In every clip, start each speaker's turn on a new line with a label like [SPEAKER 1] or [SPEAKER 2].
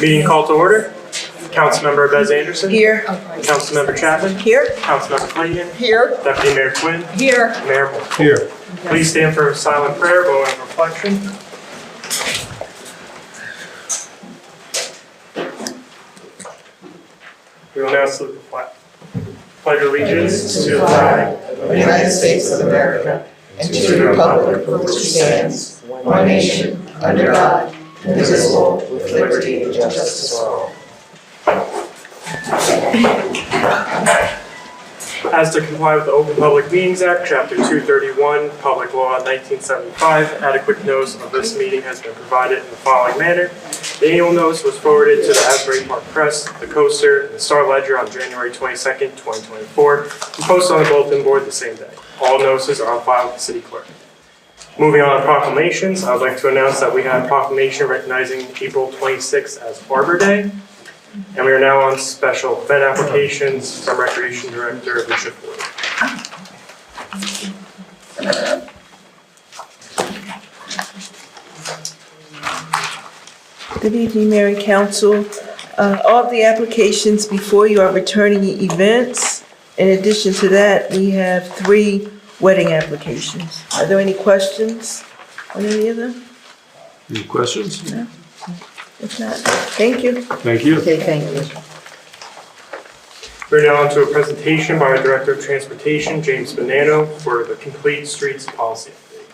[SPEAKER 1] Meeting called to order. Councilmember Bez Anderson.
[SPEAKER 2] Here.
[SPEAKER 1] Councilmember Chapman.
[SPEAKER 2] Here.
[SPEAKER 1] Councilmember Clayton.
[SPEAKER 2] Here.
[SPEAKER 1] Deputy Mayor Quinn.
[SPEAKER 2] Here.
[SPEAKER 1] Mayor Moore.
[SPEAKER 3] Here.
[SPEAKER 1] Please stand for a silent prayer, vote and reflection. We will now salute the flag. Pledge allegiance to the flag
[SPEAKER 4] of the United States of America and to the republic for which it stands, one nation, under God, indivisible, with liberty and justice for all.
[SPEAKER 1] As to comply with the Open Public Meetings Act, Chapter 231, Public Law 1975, adequate notice of this meeting has been provided in the following manner. The annual notice was forwarded to the Asbury Park Press, the Coaster, and the Star Ledger on January 22nd, 2024, and posted on the bulletin board the same day. All notices are on file with the City Clerk. Moving on to proclamations, I would like to announce that we have a proclamation recognizing April 26th as Arbor Day. And we are now on special event applications from Recreation Director Alicia Ford.
[SPEAKER 2] Good evening, Mayor and Council. All of the applications before you are returning events. In addition to that, we have 3 wedding applications. Are there any questions on any of them?
[SPEAKER 3] Any questions?
[SPEAKER 2] No? If not, thank you.
[SPEAKER 3] Thank you.
[SPEAKER 2] Okay, thank you.
[SPEAKER 1] We're now on to a presentation by our Director of Transportation, James Bonanno, for the Complete Streets Policy Update.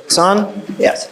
[SPEAKER 5] It's on? Yes.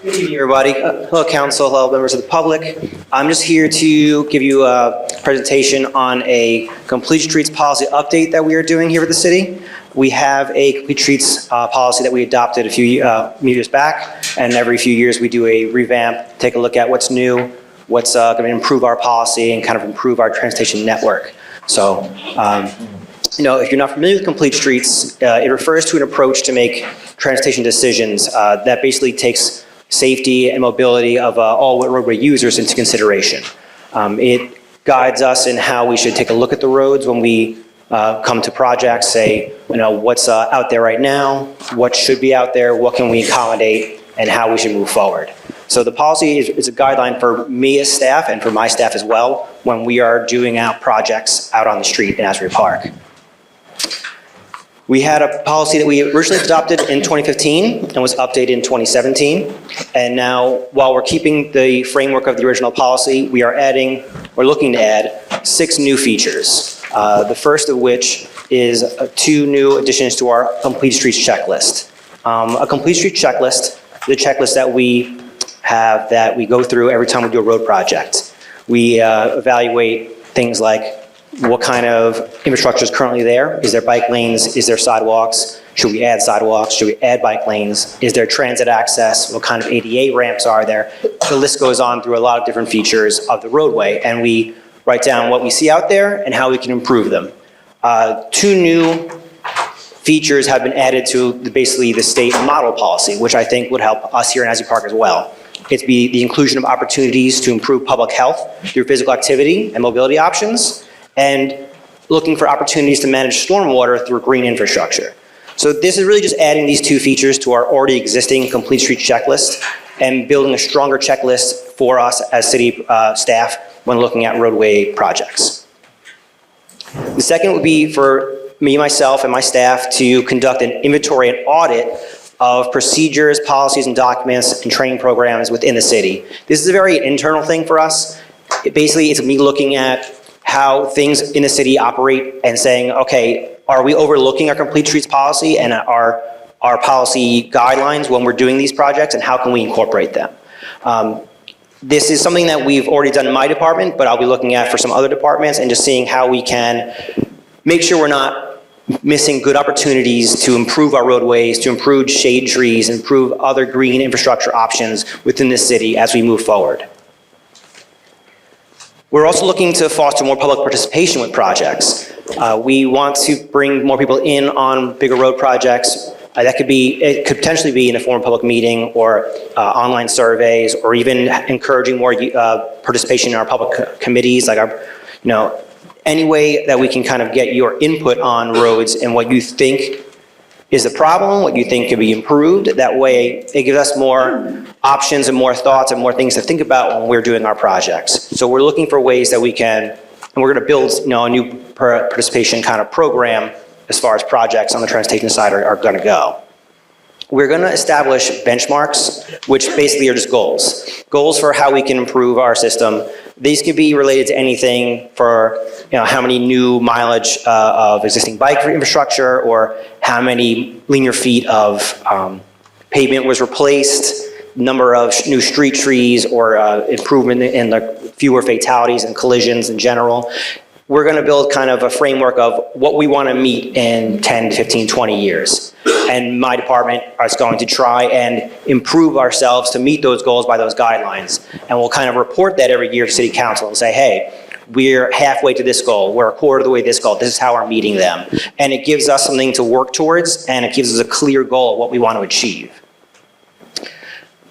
[SPEAKER 5] Good evening, everybody. Hello, Council. Hello, members of the public. I'm just here to give you a presentation on a Complete Streets policy update that we are doing here at the city. We have a Complete Streets policy that we adopted a few years back, and every few years we do a revamp, take a look at what's new, what's going to improve our policy and kind of improve our transportation network. So, if you're not familiar with Complete Streets, it refers to an approach to make transportation decisions that basically takes safety and mobility of all roadway users into consideration. It guides us in how we should take a look at the roads when we come to projects, say, what's out there right now, what should be out there, what can we accommodate, and how we should move forward. So the policy is a guideline for me as staff and for my staff as well when we are doing out projects out on the street in Asbury Park. We had a policy that we originally adopted in 2015 and was updated in 2017. And now, while we're keeping the framework of the original policy, we're looking to add 6 new features. The first of which is 2 new additions to our Complete Streets checklist. A Complete Streets checklist, the checklist that we have that we go through every time we do a road project. We evaluate things like what kind of infrastructure is currently there. Is there bike lanes? Is there sidewalks? Should we add sidewalks? Should we add bike lanes? Is there transit access? What kind of ADA ramps are there? The list goes on through a lot of different features of the roadway, and we write down what we see out there and how we can improve them. 2 new features have been added to basically the state model policy, which I think would help us here in Asbury Park as well. It's the inclusion of opportunities to improve public health through physical activity and mobility options, and looking for opportunities to manage stormwater through green infrastructure. So this is really just adding these 2 features to our already existing Complete Streets checklist and building a stronger checklist for us as city staff when looking at roadway projects. The second would be for me, myself, and my staff to conduct an inventory and audit of procedures, policies, and documents and training programs within the city. This is a very internal thing for us. Basically, it's me looking at how things in the city operate and saying, okay, are we overlooking our Complete Streets policy and our policy guidelines when we're doing these projects, and how can we incorporate them? This is something that we've already done in my department, but I'll be looking at for some other departments and just seeing how we can make sure we're not missing good opportunities to improve our roadways, to improve shade trees, improve other green infrastructure options within the city as we move forward. We're also looking to foster more public participation with projects. We want to bring more people in on bigger road projects. It could potentially be in a form of public meeting or online surveys, or even encouraging more participation in our public committees, like any way that we can kind of get your input on roads and what you think is the problem, what you think could be improved. That way, it gives us more options and more thoughts and more things to think about when we're doing our projects. So we're looking for ways that we can, and we're going to build a new participation kind of program as far as projects on the transportation side are going to go. We're going to establish benchmarks, which basically are just goals. Goals for how we can improve our system. These could be related to anything for how many new mileage of existing bike infrastructure, or how many linear feet of pavement was replaced, number of new street trees, or improvement in the fewer fatalities and collisions in general. We're going to build kind of a framework of what we want to meet in 10, 15, 20 years. And my department is going to try and improve ourselves to meet those goals by those guidelines. And we'll kind of report that every year to City Council and say, hey, we're halfway to this goal, we're a quarter of the way to this goal, this is how we're meeting them. And it gives us something to work towards, and it gives us a clear goal of what we want to achieve.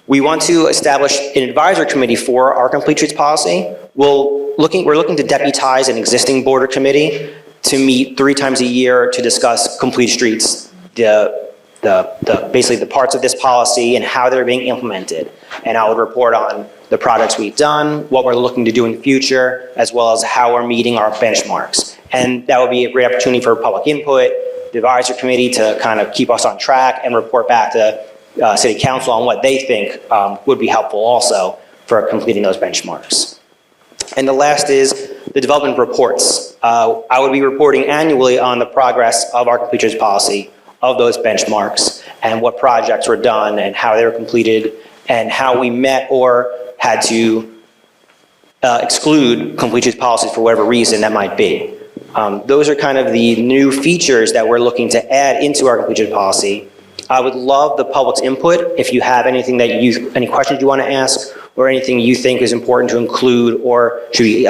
[SPEAKER 5] We want to establish an advisory committee for our complete streets policy. We're looking to deputize an existing border committee to meet 3 times a year to discuss complete streets, basically the parts of this policy and how they're being implemented. And I would report on the projects we've done, what we're looking to do in the future, as well as how we're meeting our benchmarks. And that would be a great opportunity for public input, the advisory committee to kind of keep us on track and report back to City Council on what they think would be helpful also for completing those benchmarks. And the last is the development reports. I would be reporting annually on the progress of our complete streets policy, of those benchmarks, and what projects were done and how they were completed, and how we met or had to exclude complete streets policies for whatever reason that might be. Those are kind of the new features that we're looking to add into our complete streets policy. I would love the public's input. If you have anything that any questions you want to ask, or anything you think is important to include, or should be,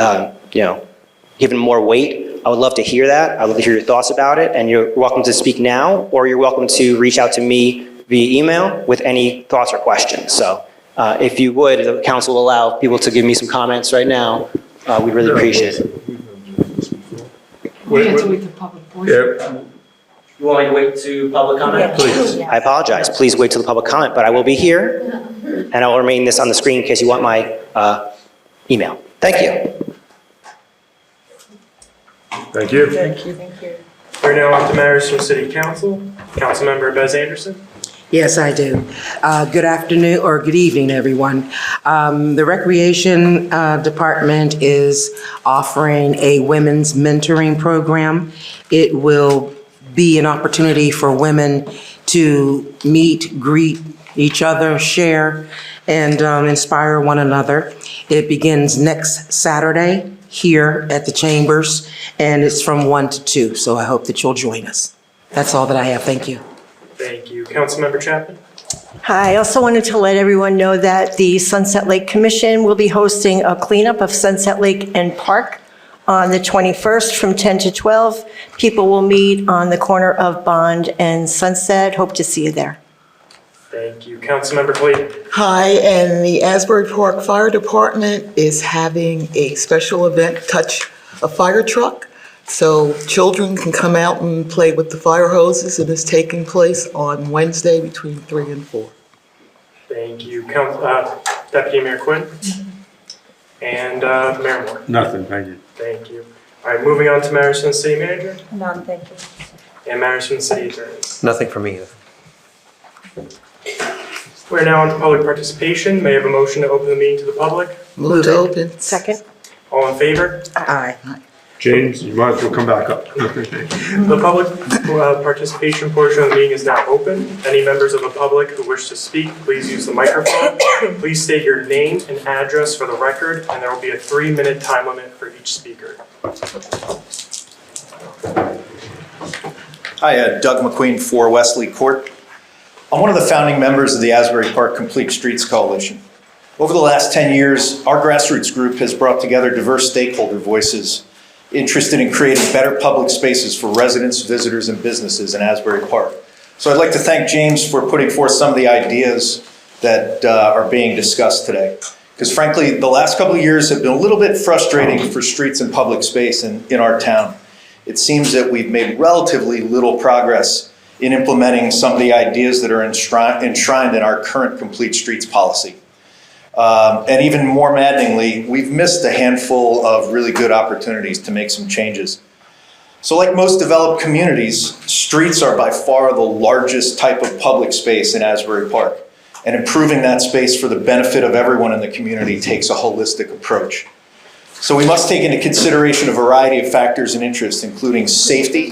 [SPEAKER 5] given more weight, I would love to hear that. I'd love to hear your thoughts about it, and you're welcome to speak now, or you're welcome to reach out to me via email with any thoughts or questions. So if you would, the council will allow people to give me some comments right now. We'd really appreciate it.
[SPEAKER 6] We have to wait for public portion.
[SPEAKER 5] You want me to wait to public comment?
[SPEAKER 3] Please.
[SPEAKER 5] I apologize. Please wait till the public comment, but I will be here, and I will remain this on the screen in case you want my email. Thank you.
[SPEAKER 3] Thank you.
[SPEAKER 2] Thank you.
[SPEAKER 1] We're now on to matters from City Council. Councilmember Bez Anderson.
[SPEAKER 4] Yes, I do. Good afternoon, or good evening, everyone. The Recreation Department is offering a women's mentoring program. It will be an opportunity for women to meet, greet each other, share, and inspire one another. It begins next Saturday here at the Chambers, and it's from 1 to 2, so I hope that you'll join us. That's all that I have. Thank you.
[SPEAKER 1] Thank you. Councilmember Chapman.
[SPEAKER 7] Hi, I also wanted to let everyone know that the Sunset Lake Commission will be hosting a cleanup of Sunset Lake and Park on the 21st from 10 to 12. People will meet on the corner of Bond and Sunset. Hope to see you there.
[SPEAKER 1] Thank you. Councilmember Clayton.
[SPEAKER 8] Hi, and the Asbury Park Fire Department is having a special event, Touch a Fire Truck. So children can come out and play with the fire hoses. It is taking place on Wednesday between 3 and 4.
[SPEAKER 1] Thank you. Deputy Mayor Quinn. And Mayor Moore.
[SPEAKER 3] Nothing, thank you.
[SPEAKER 1] Thank you. All right, moving on to matters from the city manager
[SPEAKER 7] None, thank you.
[SPEAKER 1] and matters from the city attorney.
[SPEAKER 9] Nothing for me.
[SPEAKER 1] We're now on to public participation. May I have a motion to open the meeting to the public?
[SPEAKER 8] Move to open.
[SPEAKER 7] Second?
[SPEAKER 1] All in favor?
[SPEAKER 4] Aye.
[SPEAKER 3] James, you might as well come back up.
[SPEAKER 1] The public participation portion of the meeting is now open. Any members of the public who wish to speak, please use the microphone. Please state your name and address for the record, and there will be a 3-minute time limit for each speaker.
[SPEAKER 9] Hi, Doug McQueen for Wesley Court. I'm one of the founding members of the Asbury Park Complete Streets Coalition. Over the last 10 years, our grassroots group has brought together diverse stakeholder voices interested in creating better public spaces for residents, visitors, and businesses in Asbury Park. So I'd like to thank James for putting forth some of the ideas that are being discussed today. Because frankly, the last couple of years have been a little bit frustrating for streets and public space in our town. It seems that we've made relatively little progress in implementing some of the ideas that are enshrined in our current complete streets policy. And even more maddeningly, we've missed a handful of really good opportunities to make some changes. So like most developed communities, streets are by far the largest type of public space in Asbury Park. And improving that space for the benefit of everyone in the community takes a holistic approach. So we must take into consideration a variety of factors and interests, including safety,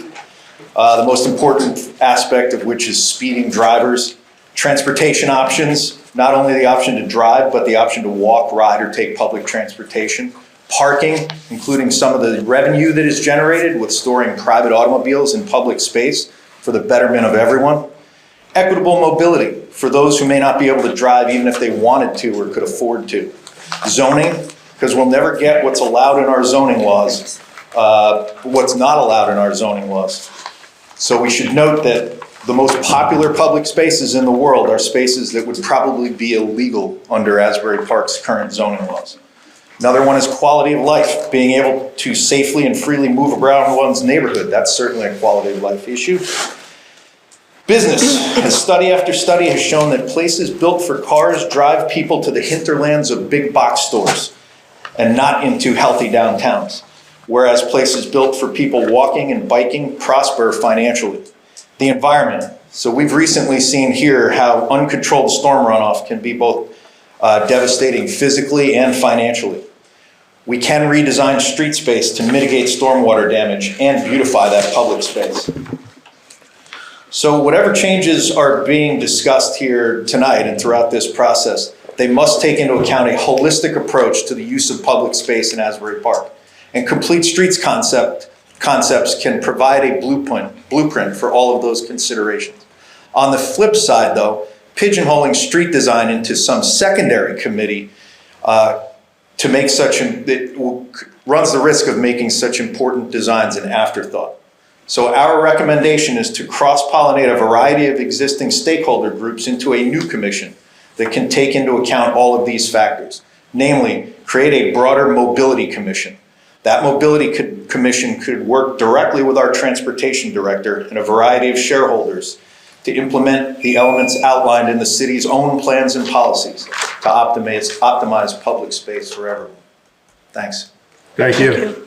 [SPEAKER 9] the most important aspect of which is speeding drivers, transportation options, not only the option to drive, but the option to walk, ride, or take public transportation, parking, including some of the revenue that is generated with storing private automobiles in public space for the betterment of everyone, equitable mobility for those who may not be able to drive even if they wanted to or could afford to, zoning, because we'll never get what's allowed in our zoning laws, what's not allowed in our zoning laws. So we should note that the most popular public spaces in the world are spaces that would probably be illegal under Asbury Park's current zoning laws. Another one is quality of life, being able to safely and freely move around one's neighborhood. That's certainly a quality of life issue. Business, as study after study has shown that places built for cars drive people to the hinterlands of big box stores and not into healthy downtowns, whereas places built for people walking and biking prosper financially. The environment. So we've recently seen here how uncontrolled storm runoff can be both devastating physically and financially. We can redesign street space to mitigate stormwater damage and beautify that public space. So whatever changes are being discussed here tonight and throughout this process, they must take into account a holistic approach to the use of public space in Asbury Park. And complete streets concepts can provide a blueprint for all of those considerations. On the flip side though, pigeonholing street design into some secondary committee to make runs the risk of making such important designs an afterthought. So our recommendation is to cross-pollinate a variety of existing stakeholder groups into a new commission that can take into account all of these factors. Namely, create a broader mobility commission. That mobility commission could work directly with our transportation director and a variety of shareholders to implement the elements outlined in the city's own plans and policies to optimize public space for everyone. Thanks.
[SPEAKER 3] Thank you.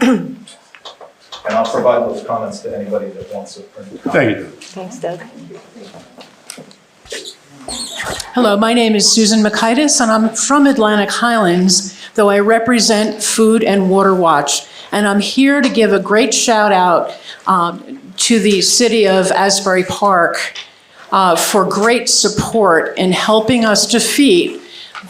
[SPEAKER 9] And I'll provide those comments to anybody that wants it.
[SPEAKER 3] Thank you.
[SPEAKER 7] Thanks, Doug.
[SPEAKER 6] Hello, my name is Susan Makaitis, and I'm from Atlantic Highlands, though I represent Food and Water Watch. And I'm here to give a great shout out to the city of Asbury Park for great support in helping us defeat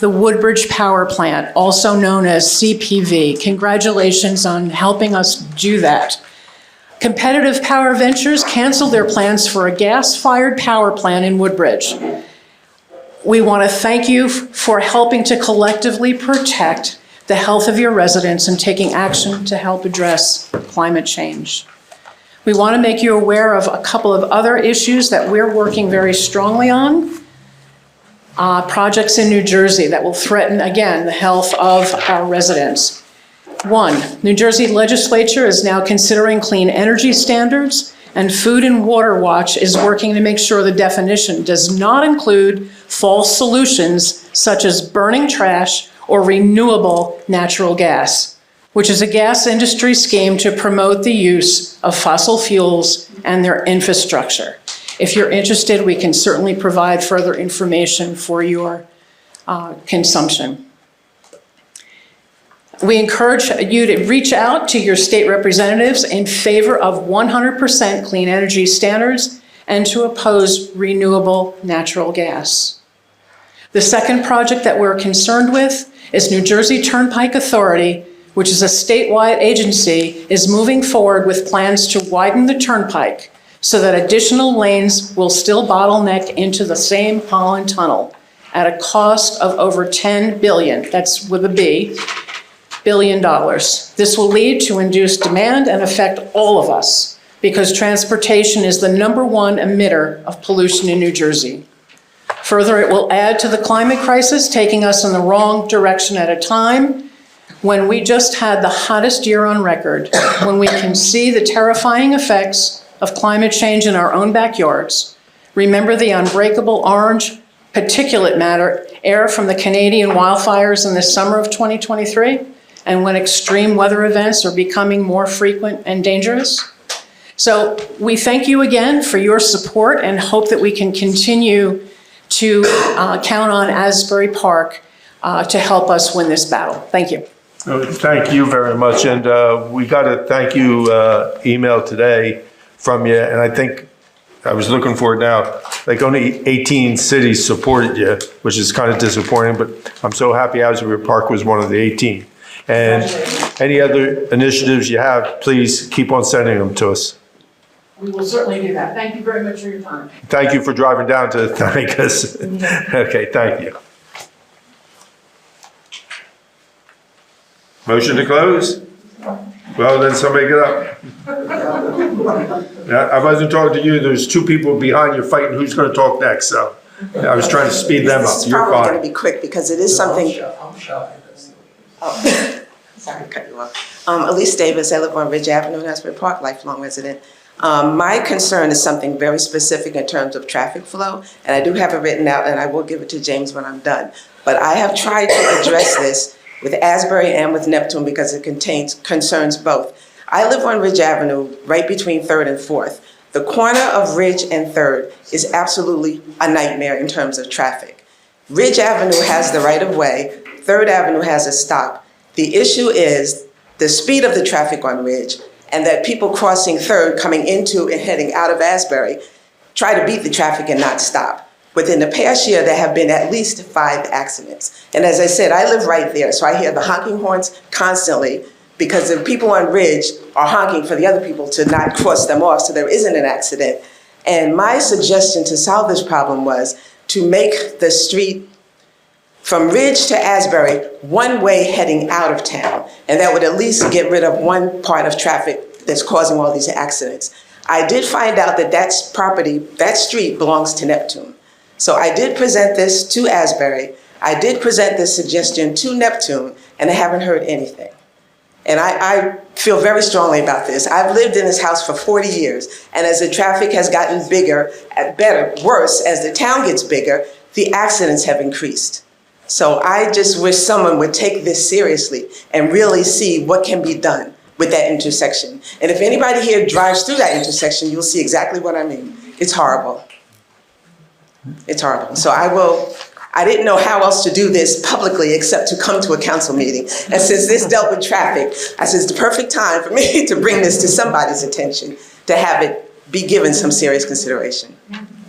[SPEAKER 6] the Woodbridge Power Plant, also known as CPV. Congratulations on helping us do that. Competitive Power Ventures canceled their plans for a gas-fired power plant in Woodbridge. We want to thank you for helping to collectively protect the health of your residents and taking action to help address climate change. We want to make you aware of a couple of other issues that we're working very strongly on. Projects in New Jersey that will threaten, again, the health of our residents. One, New Jersey legislature is now considering clean energy standards, and Food and Water Watch is working to make sure the definition does not include false solutions such as burning trash or renewable natural gas, which is a gas industry scheme to promote the use of fossil fuels and their infrastructure. If you're interested, we can certainly provide further information for your consumption. We encourage you to reach out to your state representatives in favor of 100% clean energy standards and to oppose renewable natural gas. The second project that we're concerned with is New Jersey Turnpike Authority, which is a statewide agency, is moving forward with plans to widen the turnpike so that additional lanes will still bottleneck into the same Holland Tunnel. at a cost of over $10 billion, that's with a B, billion dollars. This will lead to induced demand and affect all of us because transportation is the #1 emitter of pollution in New Jersey. Further, it will add to the climate crisis, taking us in the wrong direction at a time when we just had the hottest year on record, when we can see the terrifying effects of climate change in our own backyards. Remember the unbreakable orange particulate matter air from the Canadian wildfires in the summer of 2023, and when extreme weather events are becoming more frequent and dangerous? So we thank you again for your support and hope that we can continue to count on Asbury Park to help us win this battle. Thank you.
[SPEAKER 3] Thank you very much. And we got a thank you email today from you. And I think I was looking for it now. Like only 18 cities supported you, which is kind of disappointing, but I'm so happy Asbury Park was one of the 18. And any other initiatives you have, please keep on sending them to us.
[SPEAKER 6] We will certainly do that. Thank you very much for your time.
[SPEAKER 3] Thank you for driving down to thank us. Okay, thank you. Motion to close? Well, then somebody get up. I wasn't talking to you. There's two people behind you fighting who's going to talk next, so I was trying to speed them up.
[SPEAKER 10] This is
[SPEAKER 3] You're
[SPEAKER 10] probably going
[SPEAKER 3] fine.
[SPEAKER 10] to be quick because it is something.
[SPEAKER 11] I'm shy.
[SPEAKER 10] Oh, sorry to cut you off. Elise Davis, I live on Ridge Avenue in Asbury Park, lifelong resident. My concern is something very specific in terms of traffic flow, and I do have it written out, and I will give it to James when I'm done. But I have tried to address this with Asbury and with Neptune because it concerns both. I live on Ridge Avenue, right between 3rd and 4th. The corner of Ridge and 3rd is absolutely a nightmare in terms of traffic. Ridge Avenue has the right-of-way, 3rd Avenue has a stop. The issue is the speed of the traffic on Ridge, and that people crossing 3rd coming into and heading out of Asbury try to beat the traffic and not stop. Within the past year, there have been at least 5 accidents. And as I said, I live right there, so I hear the honking horns constantly because the people on Ridge are honking for the other people to not cross them off so there isn't an accident. And my suggestion to solve this problem was to make the street from Ridge to Asbury one-way heading out of town. And that would at least get rid of one part of traffic that's causing all these accidents. I did find out that that street belongs to Neptune. So I did present this to Asbury. I did present this suggestion to Neptune, and I haven't heard anything. And I feel very strongly about this. I've lived in this house for 40 years, and as the traffic has gotten bigger, worse, as the town gets bigger, the accidents have increased. So I just wish someone would take this seriously and really see what can be done with that intersection. And if anybody here drives through that intersection, you'll see exactly what I mean. It's horrible. It's horrible. So I didn't know how else to do this publicly except to come to a council meeting. And since this dealt with traffic, I said it's the perfect time for me to bring this to somebody's attention, to have it be given some serious consideration.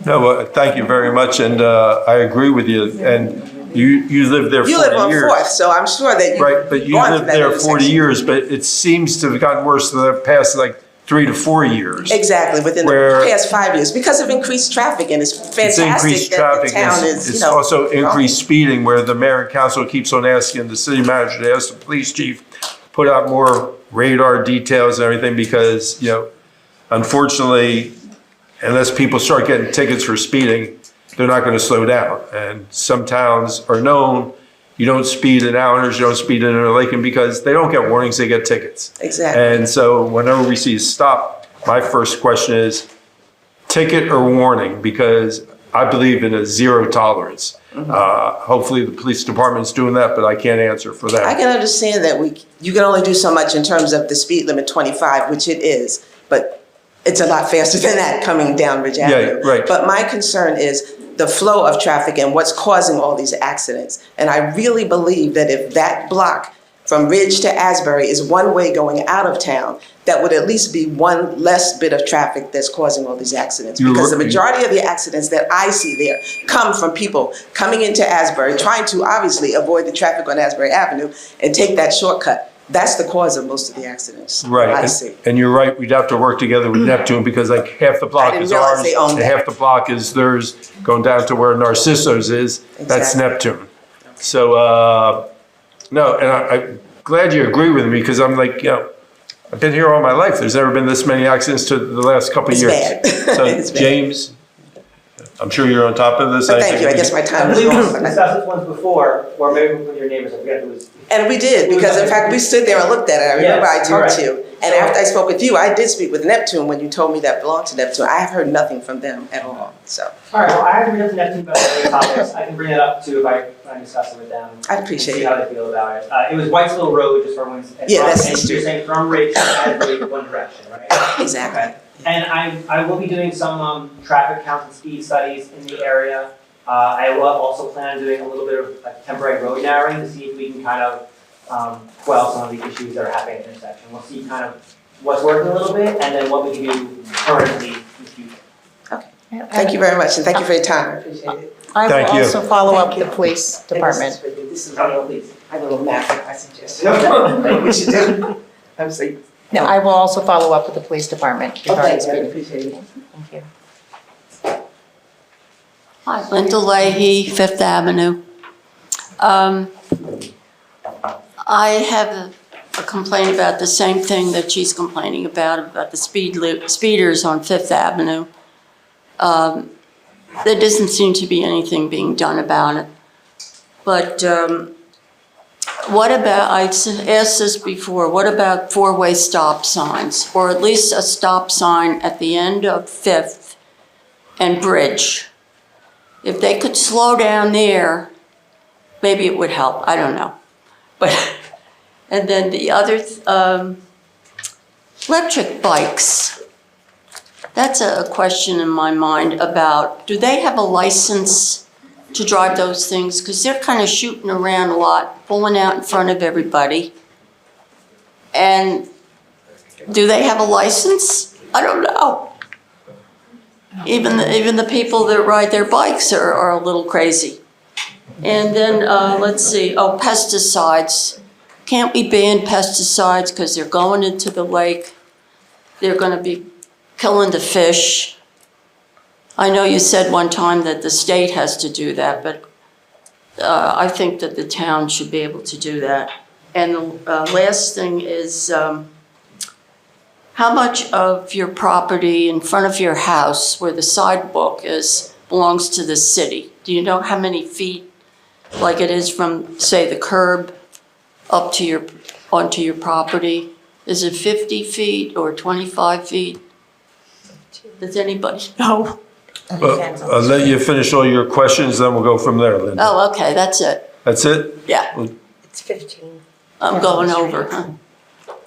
[SPEAKER 3] No, well, thank you very much, and I agree with you. And you lived there 40 years.
[SPEAKER 10] You live on 4th, so I'm sure that you've
[SPEAKER 3] Right, but you lived there 40 years, but it seems to have gotten worse in the past, like 3 to 4 years.
[SPEAKER 10] Exactly, within the past 5 years, because of increased traffic, and it's fantastic
[SPEAKER 3] increased
[SPEAKER 10] that
[SPEAKER 3] traffic.
[SPEAKER 10] the town is,
[SPEAKER 3] It's also increased speeding, where the mayor and council keeps on asking the city manager to ask the police chief put out more radar details and everything, because, unfortunately, unless people start getting tickets for speeding, they're not going to slow down. And some towns are known, you don't speed in Alleners, you don't speed in Interlaken, because they don't get warnings, they get tickets.
[SPEAKER 10] Exactly.
[SPEAKER 3] And so whenever we see a stop, my first question is ticket or warning, because I believe in a zero tolerance. Hopefully the police department's doing that, but I can't answer for that.
[SPEAKER 10] I can understand that you can only do so much in terms of the speed limit 25, which it is, but it's a lot faster than that coming down Ridge Avenue.
[SPEAKER 3] Yeah, right.
[SPEAKER 10] But my concern is the flow of traffic and what's causing all these accidents. And I really believe that if that block from Ridge to Asbury is one way going out of town, that would at least be one less bit of traffic that's causing all these accidents. Because the majority of the accidents that I see there come from people coming into Asbury, trying to obviously avoid the traffic on Asbury Avenue and take that shortcut. That's the cause of most of the accidents.
[SPEAKER 3] Right,
[SPEAKER 10] I
[SPEAKER 3] and-
[SPEAKER 10] see.
[SPEAKER 3] and you're right, we'd have to work together with Neptune, because like half the block
[SPEAKER 10] didn't
[SPEAKER 3] is
[SPEAKER 10] realize
[SPEAKER 3] ours,
[SPEAKER 10] they owned
[SPEAKER 3] and
[SPEAKER 10] that.
[SPEAKER 3] half the block is theirs, going down to where Narcisso's is, that's
[SPEAKER 10] Exactly.
[SPEAKER 3] Neptune. So, no, and I'm glad you agree with me, because I'm like, I've been here all my life, there's never been this many accidents to the last couple of
[SPEAKER 10] It's
[SPEAKER 3] years.
[SPEAKER 10] bad.
[SPEAKER 3] So,
[SPEAKER 10] It's bad.
[SPEAKER 3] James, I'm sure you're on top of this.
[SPEAKER 10] But thank you, I guess my time
[SPEAKER 11] I
[SPEAKER 10] is
[SPEAKER 11] believe we
[SPEAKER 10] gone.
[SPEAKER 11] discussed this once before, or maybe with your neighbors, I forget who was.
[SPEAKER 10] And we did, because in fact, we stood there and looked at it. I remember I
[SPEAKER 11] Yes, you're
[SPEAKER 10] talked to
[SPEAKER 11] right.
[SPEAKER 10] you. And after I spoke with you, I did speak with Neptune when you told me that belonged to Neptune. I have heard nothing from them at all, so
[SPEAKER 11] All right, well, I haven't been up to Neptune about other topics. I can bring it up too if I discuss it with them.
[SPEAKER 10] I'd appreciate
[SPEAKER 11] See
[SPEAKER 10] it.
[SPEAKER 11] how they feel about it. It was Whitesville Road, just for everyone's.
[SPEAKER 10] Yeah, that's the
[SPEAKER 11] and
[SPEAKER 10] street.
[SPEAKER 11] you're saying from Ridge to Asbury, one direction, right?
[SPEAKER 10] Exactly.
[SPEAKER 11] Okay. And I will be doing some traffic count and speed studies in the area. I will also plan on doing a little bit of like temporary road narrowing to see if we can kind of quell some of the issues that are happening at the intersection. We'll see kind of what's working a little bit and then what we can do currently in the future.
[SPEAKER 10] Thank you very much, and thank you for your time. I appreciate it.
[SPEAKER 12] I
[SPEAKER 3] Thank
[SPEAKER 12] will
[SPEAKER 3] you.
[SPEAKER 12] also follow up
[SPEAKER 10] Thank
[SPEAKER 12] with
[SPEAKER 10] you.
[SPEAKER 12] the police department.
[SPEAKER 10] This is
[SPEAKER 11] Oh, please.
[SPEAKER 10] I have a little map that I suggest.
[SPEAKER 11] No.
[SPEAKER 10] We should do. I'm saying.
[SPEAKER 12] No, I will also follow up with the police department regarding
[SPEAKER 10] Okay, I
[SPEAKER 12] speeding.
[SPEAKER 10] appreciate it.
[SPEAKER 12] Thank you.
[SPEAKER 13] Hi, Linda Leahy, Fifth Avenue. I have a complaint about the same thing that she's complaining about the speeders on Fifth Avenue. There doesn't seem to be anything being done about it. But what about, I asked this before, what about four-way stop signs? Or at least a stop sign at the end of Fifth and Bridge? If they could slow down there, maybe it would help, I don't know. But, and then the other, electric bikes. That's a question in my mind about, do they have a license to drive those things? Because they're kind of shooting around a lot, pulling out in front of everybody. And do they have a license? I don't know. Even the people that ride their bikes are a little crazy. And then, let's see, pesticides. Can't we ban pesticides because they're going into the lake? They're gonna be killing the fish. I know you said one time that the state has to do that, but I think that the town should be able to do that. And the last thing is, how much of your property in front of your house where the sidewalk is belongs to the city? Do you know how many feet, like it is from, say, the curb up to onto your property? Is it 50 feet or 25 feet? Does anybody know?
[SPEAKER 3] Well, I'll let you finish all your questions, then we'll go from there, Linda.
[SPEAKER 13] Oh, okay, that's it.
[SPEAKER 3] That's it?
[SPEAKER 13] Yeah,
[SPEAKER 12] It's 15.
[SPEAKER 13] I'm going over, huh?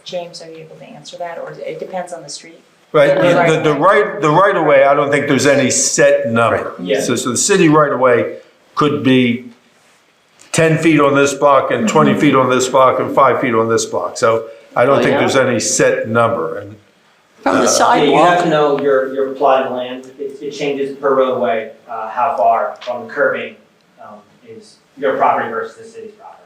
[SPEAKER 12] James, are you able to answer that, or it depends on the street?
[SPEAKER 3] Right,
[SPEAKER 12] Yeah.
[SPEAKER 3] the right of way, I don't think there's any set number.
[SPEAKER 11] Yeah.
[SPEAKER 3] So the city right of way could be 10 feet on this block and 20 feet on this block and 5 feet on this block. So I don't
[SPEAKER 13] Oh,
[SPEAKER 3] think
[SPEAKER 13] yeah?
[SPEAKER 3] there's any set number. And
[SPEAKER 13] From the
[SPEAKER 11] Yeah, you
[SPEAKER 13] sidewalk?
[SPEAKER 11] have to know your plotted land. It changes per roadway, how far from the curbing is your property versus the city's property.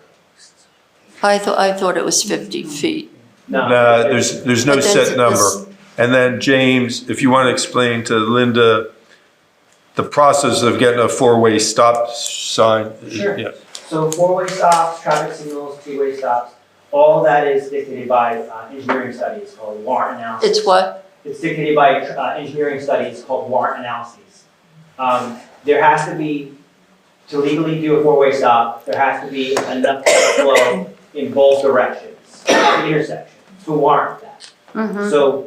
[SPEAKER 13] I thought it was 50 feet.
[SPEAKER 11] No,
[SPEAKER 3] there's no
[SPEAKER 13] But then
[SPEAKER 3] set number.
[SPEAKER 13] this-
[SPEAKER 3] And then James, if you want to explain to Linda the process of getting a four-way stop sign.
[SPEAKER 11] Sure.
[SPEAKER 3] Yeah.
[SPEAKER 11] So four-way stops, traffic signals, two-way stops, all that is dictated by engineering studies called warrant analysis.
[SPEAKER 13] It's what?
[SPEAKER 11] It's dictated by engineering studies called warrant analyses. There has to be, to legally do a four-way stop, there has to be enough flow in both directions, at the intersection, to warrant that.
[SPEAKER 13] Mhm.
[SPEAKER 11] So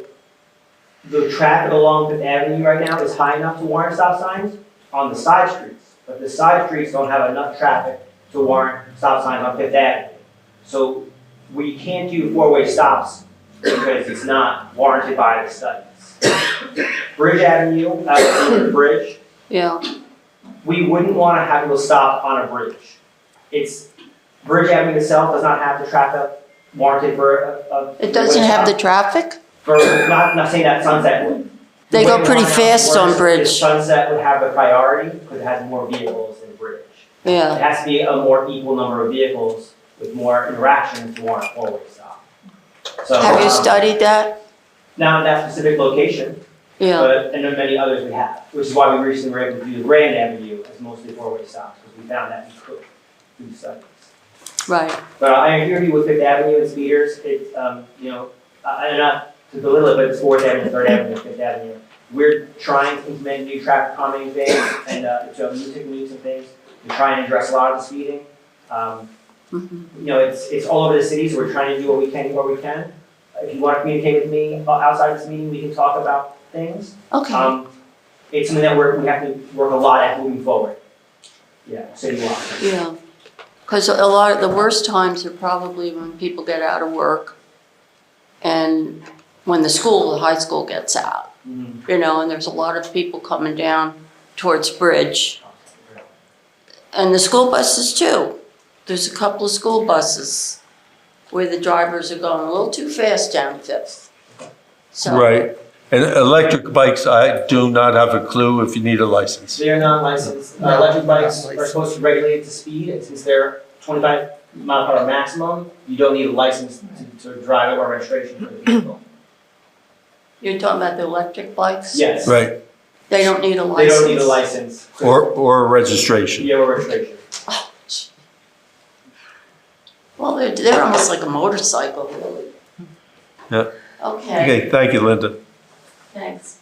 [SPEAKER 11] the traffic along Fifth Avenue right now is high enough to warrant stop signs on the side streets, but the side streets don't have enough traffic to warrant stop signs on Fifth Avenue. So we can't do four-way stops because it's not warranted by the studies. Bridge Avenue, the bridge,
[SPEAKER 13] Yeah.
[SPEAKER 11] we wouldn't want to have people stop on a bridge. Bridge Avenue itself does not have the traffic warranted for a.
[SPEAKER 13] It doesn't have the traffic?
[SPEAKER 11] For, not saying that Sunset would.
[SPEAKER 13] They go pretty
[SPEAKER 11] The way
[SPEAKER 13] fast
[SPEAKER 11] it
[SPEAKER 13] on
[SPEAKER 11] works
[SPEAKER 13] Bridge.
[SPEAKER 11] is Sunset would have the priority because it has more vehicles than Bridge. It
[SPEAKER 13] Yeah.
[SPEAKER 11] has to be a more equal number of vehicles with more interaction to warrant a four-way stop. So,
[SPEAKER 13] Have you studied that?
[SPEAKER 11] Not that specific location,
[SPEAKER 13] Yeah,
[SPEAKER 11] but, and then many others we have, which is why we recently were able to do Grand Avenue as mostly four-way stops, because we found that we could do studies.
[SPEAKER 13] right.
[SPEAKER 11] But I agree with Fifth Avenue and speeders, it's, and not to belittle it, but it's Fourth Avenue, Third Avenue, Fifth Avenue. We're trying to implement new traffic calming things and, new techniques and things to try and address a lot of the speeding. It's all over the city, so we're trying to do what we can where we can. If you want to communicate with me outside this meeting, we can talk about things.
[SPEAKER 13] Okay.
[SPEAKER 11] It's something that we have to work a lot at moving forward. Yeah, citywide.
[SPEAKER 13] Yeah, because a lot of the worst times are probably when people get out of work and when the high school gets out, and there's a lot of people coming down towards Bridge. And the school buses too. There's a couple of school buses where the drivers are going a little too fast down Fifth. So,
[SPEAKER 3] Right. And electric bikes, I do not have a clue if you need a license.
[SPEAKER 11] They are not licensed. Electric bikes are supposed to regulate to speed, and since they're 25 mile per hour maximum, you don't need a license to drive it or registration for the vehicle.
[SPEAKER 13] You're talking about the electric bikes?
[SPEAKER 11] Yes.
[SPEAKER 3] Right.
[SPEAKER 13] They don't need a
[SPEAKER 11] They
[SPEAKER 13] license?
[SPEAKER 11] don't need a license.
[SPEAKER 3] Or a registration.
[SPEAKER 11] Yeah, or registration.
[SPEAKER 13] Oh, gee. Well, they're almost like a motorcycle, really.
[SPEAKER 3] Yeah.
[SPEAKER 13] Okay,
[SPEAKER 3] Okay, thank you, Linda.
[SPEAKER 13] thanks.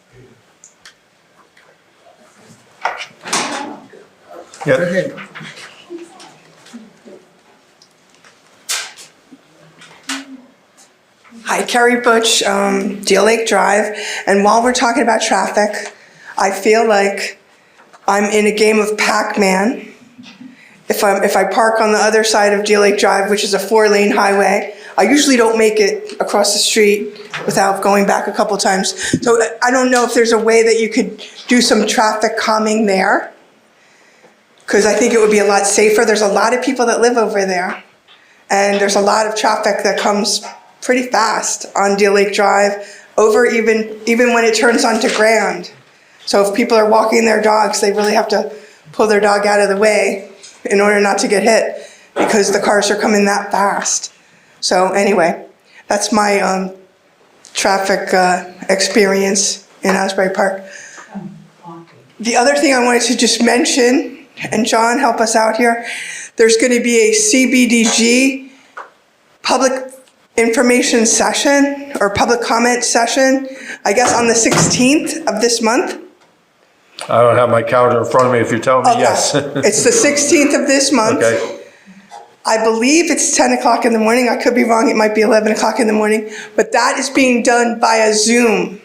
[SPEAKER 3] Yeah.
[SPEAKER 8] Go ahead.
[SPEAKER 14] Hi, Carrie Butch, Deal Lake Drive. And while we're talking about traffic, I feel like I'm in a game of Pac-Man. If I park on the other side of Deal Lake Drive, which is a 4-lane highway, I usually don't make it across the street without going back a couple times. So I don't know if there's a way that you could do some traffic calming there, because I think it would be a lot safer. There's a lot of people that live over there, and there's a lot of traffic that comes pretty fast on Deal Lake Drive, over even when it turns onto Grand. So if people are walking their dogs, they really have to pull their dog out of the way in order not to get hit, because the cars are coming that fast. So anyway, that's my traffic experience in Asbury Park. The other thing I wanted to just mention, and John, help us out here, there's going to be a CBDG public information session or public comment session, I guess on the 16th of this month.
[SPEAKER 3] I don't have my calendar in front of me. If you're telling me,
[SPEAKER 14] Okay.
[SPEAKER 3] yes.
[SPEAKER 14] It's the 16th of this month.
[SPEAKER 3] Okay.
[SPEAKER 14] I believe it's 10 o'clock in the morning. I could be wrong. It might be 11 o'clock in the morning. But that is being done via Zoom.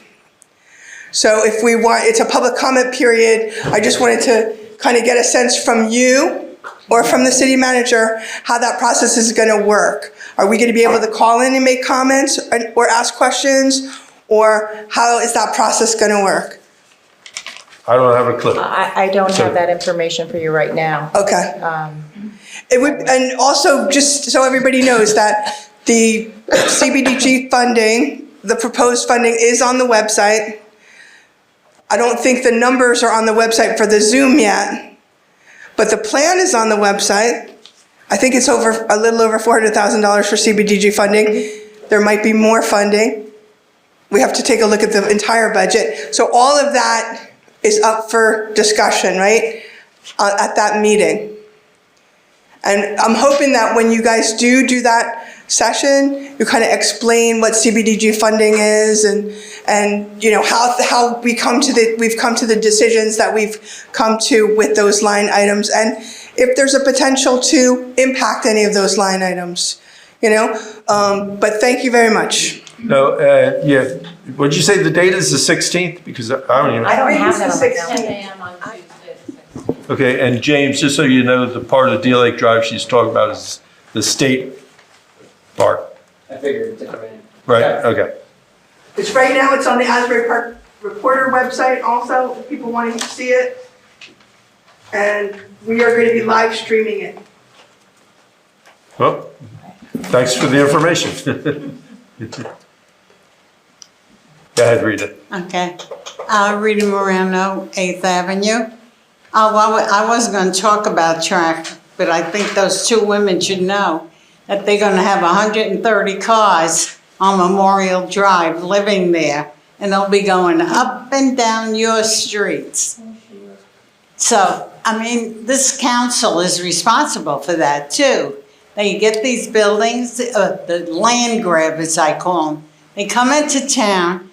[SPEAKER 14] So if we want, it's a public comment period. I just wanted to kind of get a sense from you or from the city manager how that process is going to work. Are we going to be able to call in and make comments or ask questions? Or how is that process going to work?
[SPEAKER 3] I don't have a clue.
[SPEAKER 12] I don't have that information for you right now.
[SPEAKER 14] Okay. It would, and also, just so everybody knows that the CBDG funding, the proposed funding is on the website. I don't think the numbers are on the website for the Zoom yet, but the plan is on the website. I think it's a little over $400,000 for CBDG funding. There might be more funding. We have to take a look at the entire budget. So all of that is up for discussion, right, at that meeting. And I'm hoping that when you guys do that session, you kind of explain what CBDG funding is and you know how we've come to the decisions that we've come to with those line items, and if there's a potential to impact any of those line items, you know. But thank you very much.
[SPEAKER 3] No, yeah. Would you say the date is the 16th? Because I don't even.
[SPEAKER 12] I don't have that on my
[SPEAKER 14] 16th.
[SPEAKER 12] 10 a.m. on Tuesday.
[SPEAKER 3] Okay, and James, just so you know, the part of Deal Lake Drive she's talking about is the state part.
[SPEAKER 11] I figured it's different.
[SPEAKER 3] Right, okay.
[SPEAKER 14] It's right now, it's on the Asbury Park Reporter website also, if people want to see it. And we are going to be live streaming it.
[SPEAKER 3] Well, thanks for the information. Go ahead, Rita.
[SPEAKER 15] Okay. Rita Moreno, 8th Avenue. Well, I wasn't going to talk about traffic, but I think those two women should know that they're going to have 130 cars on Memorial Drive, living there, and they'll be going up and down your streets. So, I mean, this council is responsible for that too. They get these buildings, the land grab as I call them, they come into town,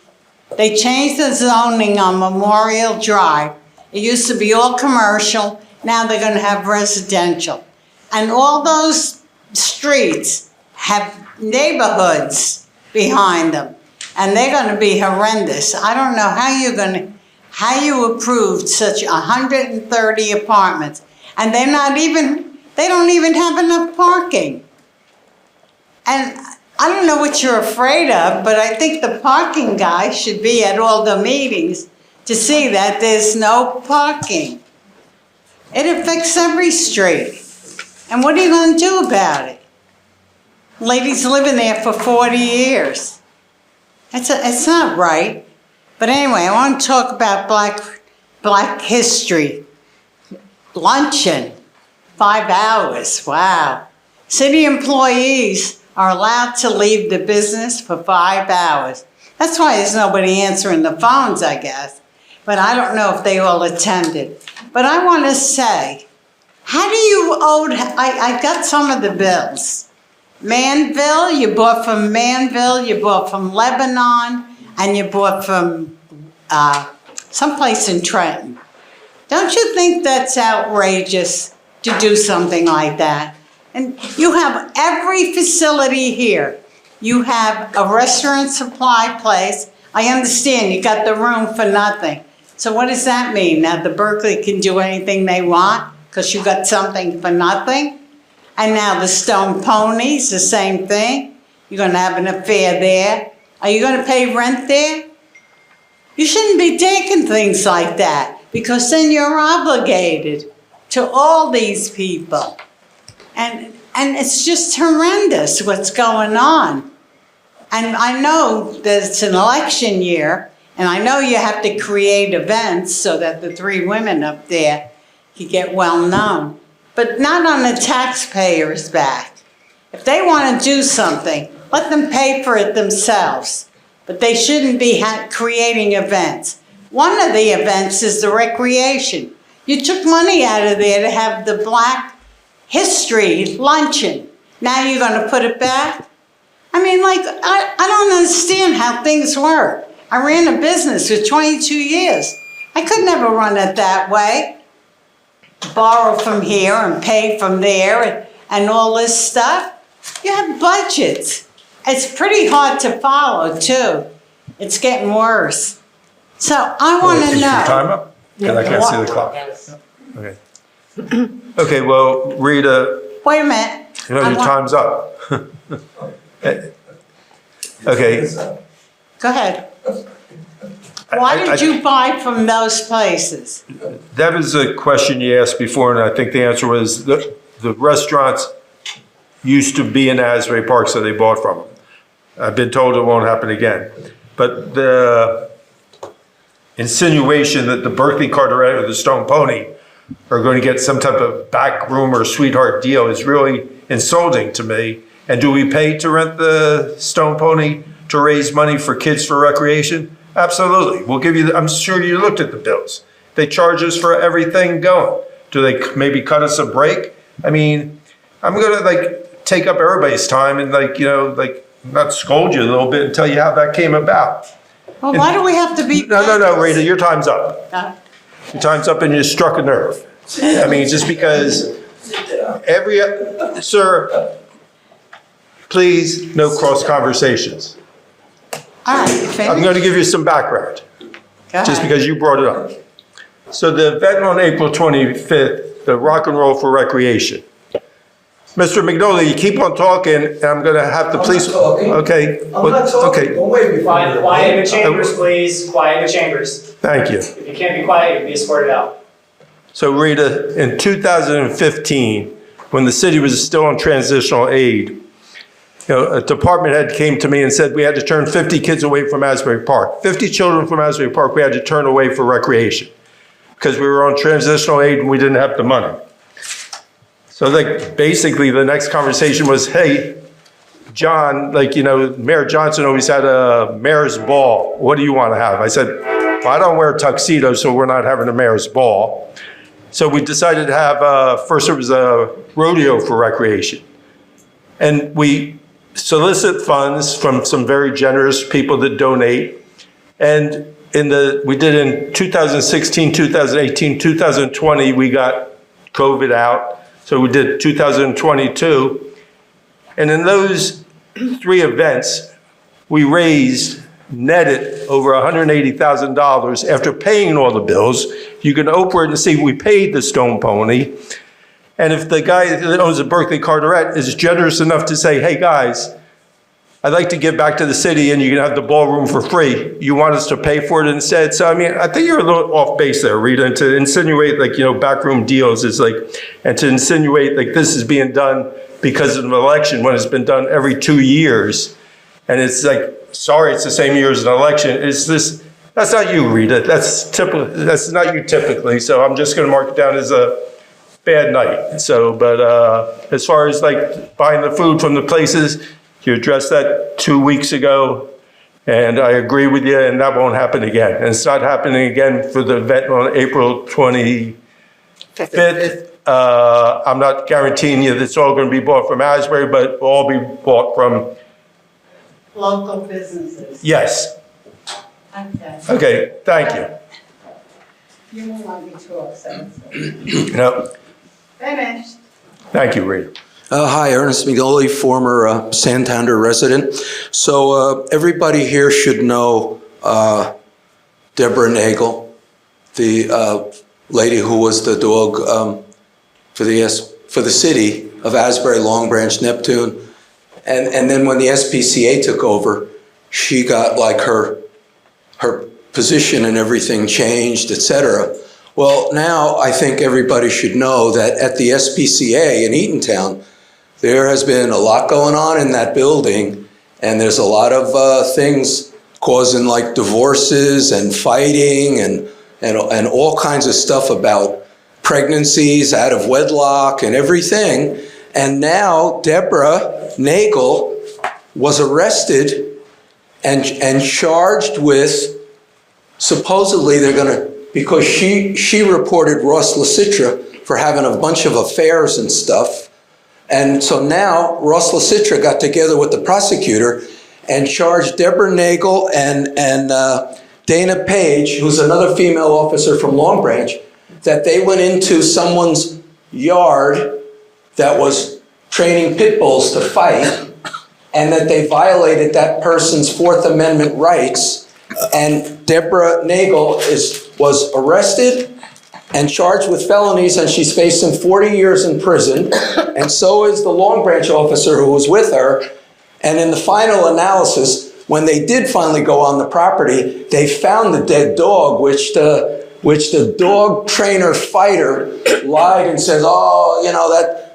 [SPEAKER 15] they change the zoning on Memorial Drive. It used to be all commercial, now they're gonna have residential. And all those streets have neighborhoods behind them, and they're gonna be horrendous. I don't know how you approved such 130 apartments, and they don't even have enough parking. And I don't know what you're afraid of, but I think the parking guy should be at all the meetings to see that there's no parking. It affects every street. And what are you gonna do about it? Ladies living there for 40 years. It's not right. But anyway, I want to talk about Black History. Luncheon, 5 hours, wow. City employees are allowed to leave the business for 5 hours. That's why there's nobody answering the phones, I guess. But I don't know if they all attended. But I want to say, how do you owe, I got some of the bills. Manville, you bought from Manville, you bought from Lebanon, and you bought from someplace in Trenton. Don't you think that's outrageous to do something like that? And you have every facility here. You have a restaurant supply place. I understand you got the room for nothing. So what does that mean? Now the Berkeley can do anything they want because you got something for nothing? And now the Stone Ponies, the same thing. You're gonna have an affair there. Are you gonna pay rent there? You shouldn't be taking things like that because then you're obligated to all these people. And it's just horrendous what's going on. And I know that it's an election year, and I know you have to create events so that the 3 women up there can get well known, but not on the taxpayer's back. If they want to do something, let them pay for it themselves, but they shouldn't be creating events. One of the events is the recreation. You took money out of there to have the Black History luncheon. Now you're going to put it back? I mean, like, I don't understand how things work. I ran a business for 22 years. I could never run it that way. Borrow from here and pay from there and all this stuff. You have budgets. It's pretty hard to follow, too. It's getting worse. So I want to
[SPEAKER 3] Is your
[SPEAKER 15] know.
[SPEAKER 3] time up? Because I can't see the clock. Okay. Okay, well, Rita,
[SPEAKER 15] Wait a minute.
[SPEAKER 3] you know, your time's up. Okay.
[SPEAKER 15] Go ahead. Why did you buy from those places?
[SPEAKER 3] That was a question you asked before, and I think the answer was the restaurants used to be in Asbury Park, so they bought from them. I've been told it won't happen again. But the insinuation that the Berkeley Carteret or the Stone Pony are going to get some type of back room or sweetheart deal is really insulting to me. And do we pay to rent the Stone Pony to raise money for kids for recreation? Absolutely. We'll give you, I'm sure you looked at the bills. They charge us for everything going. Do they maybe cut us a break? I mean, I'm going to like take up everybody's time and like, you know, like not scold you a little bit and tell you how that came about.
[SPEAKER 15] Well, why do we have to be?
[SPEAKER 3] No, Rita, your time's up. Your time's up and you struck a nerve. I mean, just because sir, please, no cross conversations.
[SPEAKER 15] All right,
[SPEAKER 3] I'm going to give you some background, just because you brought it up. So the event on April 25th, the Rock and Roll for Recreation. Mr. McNulty, you keep on talking, and I'm going to have the police. Okay.
[SPEAKER 11] I'm not talking. Don't wait before. Quiet in the chambers, please. Quiet in the chambers.
[SPEAKER 3] Thank you.
[SPEAKER 11] If you can't be quiet, you'll be escorted out.
[SPEAKER 3] So Rita, in 2015, when the city was still on transitional aid, you know, a department head came to me and said we had to turn 50 kids away from Asbury Park. 50 children from Asbury Park we had to turn away for recreation because we were on transitional aid and we didn't have the money. So like basically the next conversation was, hey, John, Mayor Johnson always had a mayor's ball. What do you want to have? I said, well, I don't wear tuxedos, so we're not having a mayor's ball. So we decided to have, first it was a rodeo for recreation. And we solicit funds from some very generous people that donate. And we did in 2016, 2018, 2020, we got COVID out. So we did 2022. And in those 3 events, we netted over $180,000 after paying all the bills. You can open it and see we paid the Stone Pony. And if the guy that owns the Berkeley Carteret is generous enough to say, hey guys, I'd like to give back to the city and you can have the ballroom for free. You want us to pay for it instead? So, I think you're a little off base there, Rita, and to insinuate backroom deals is and to insinuate this is being done because of an election when it's been done every 2 years. And it's sorry, it's the same year as an election. That's not you, Rita. That's not you typically. So I'm just going to mark it down as a bad night. So, but as far as buying the food from the places, you addressed that 2 weeks ago, and I agree with you, and that won't happen again. And it's not happening again for the event on April 25th. I'm not guaranteeing you that it's all going to be bought from Asbury, but it will all be bought from
[SPEAKER 15] Local businesses.
[SPEAKER 3] Yes.
[SPEAKER 15] Okay.
[SPEAKER 3] Okay, thank you.
[SPEAKER 15] You won't let me talk, so.
[SPEAKER 3] No,
[SPEAKER 15] Finished.
[SPEAKER 3] thank you, Rita.
[SPEAKER 16] Hi, Ernest McGoley, former Santander resident. So everybody here should know Deborah Nagel, the lady who was the dog for the city of Asbury, Long Branch, Neptune. And then when the SPCA took over, she got her position and everything changed, etc. Well, now I think everybody should know that at the SPCA in Eatontown, there has been a lot going on in that building, and there's a lot of things causing divorces and fighting and all kinds of stuff about pregnancies out of wedlock and everything. And now Deborah Nagel was arrested and charged with, supposedly they're going to, because she reported Ross LaCitra for having a bunch of affairs and stuff. And so now Ross LaCitra got together with the prosecutor and charged Deborah Nagel and Dana Page, who's another female officer from Long Branch, that they went into someone's yard that was training pit bulls to fight, and that they violated that person's Fourth Amendment rights. And Deborah Nagel was arrested and charged with felonies, and she's facing 40 years in prison, and so is the Long Branch officer who was with her. And in the final analysis, when they did finally go on the property, they found the dead dog, which the dog trainer fighter lied and says, oh,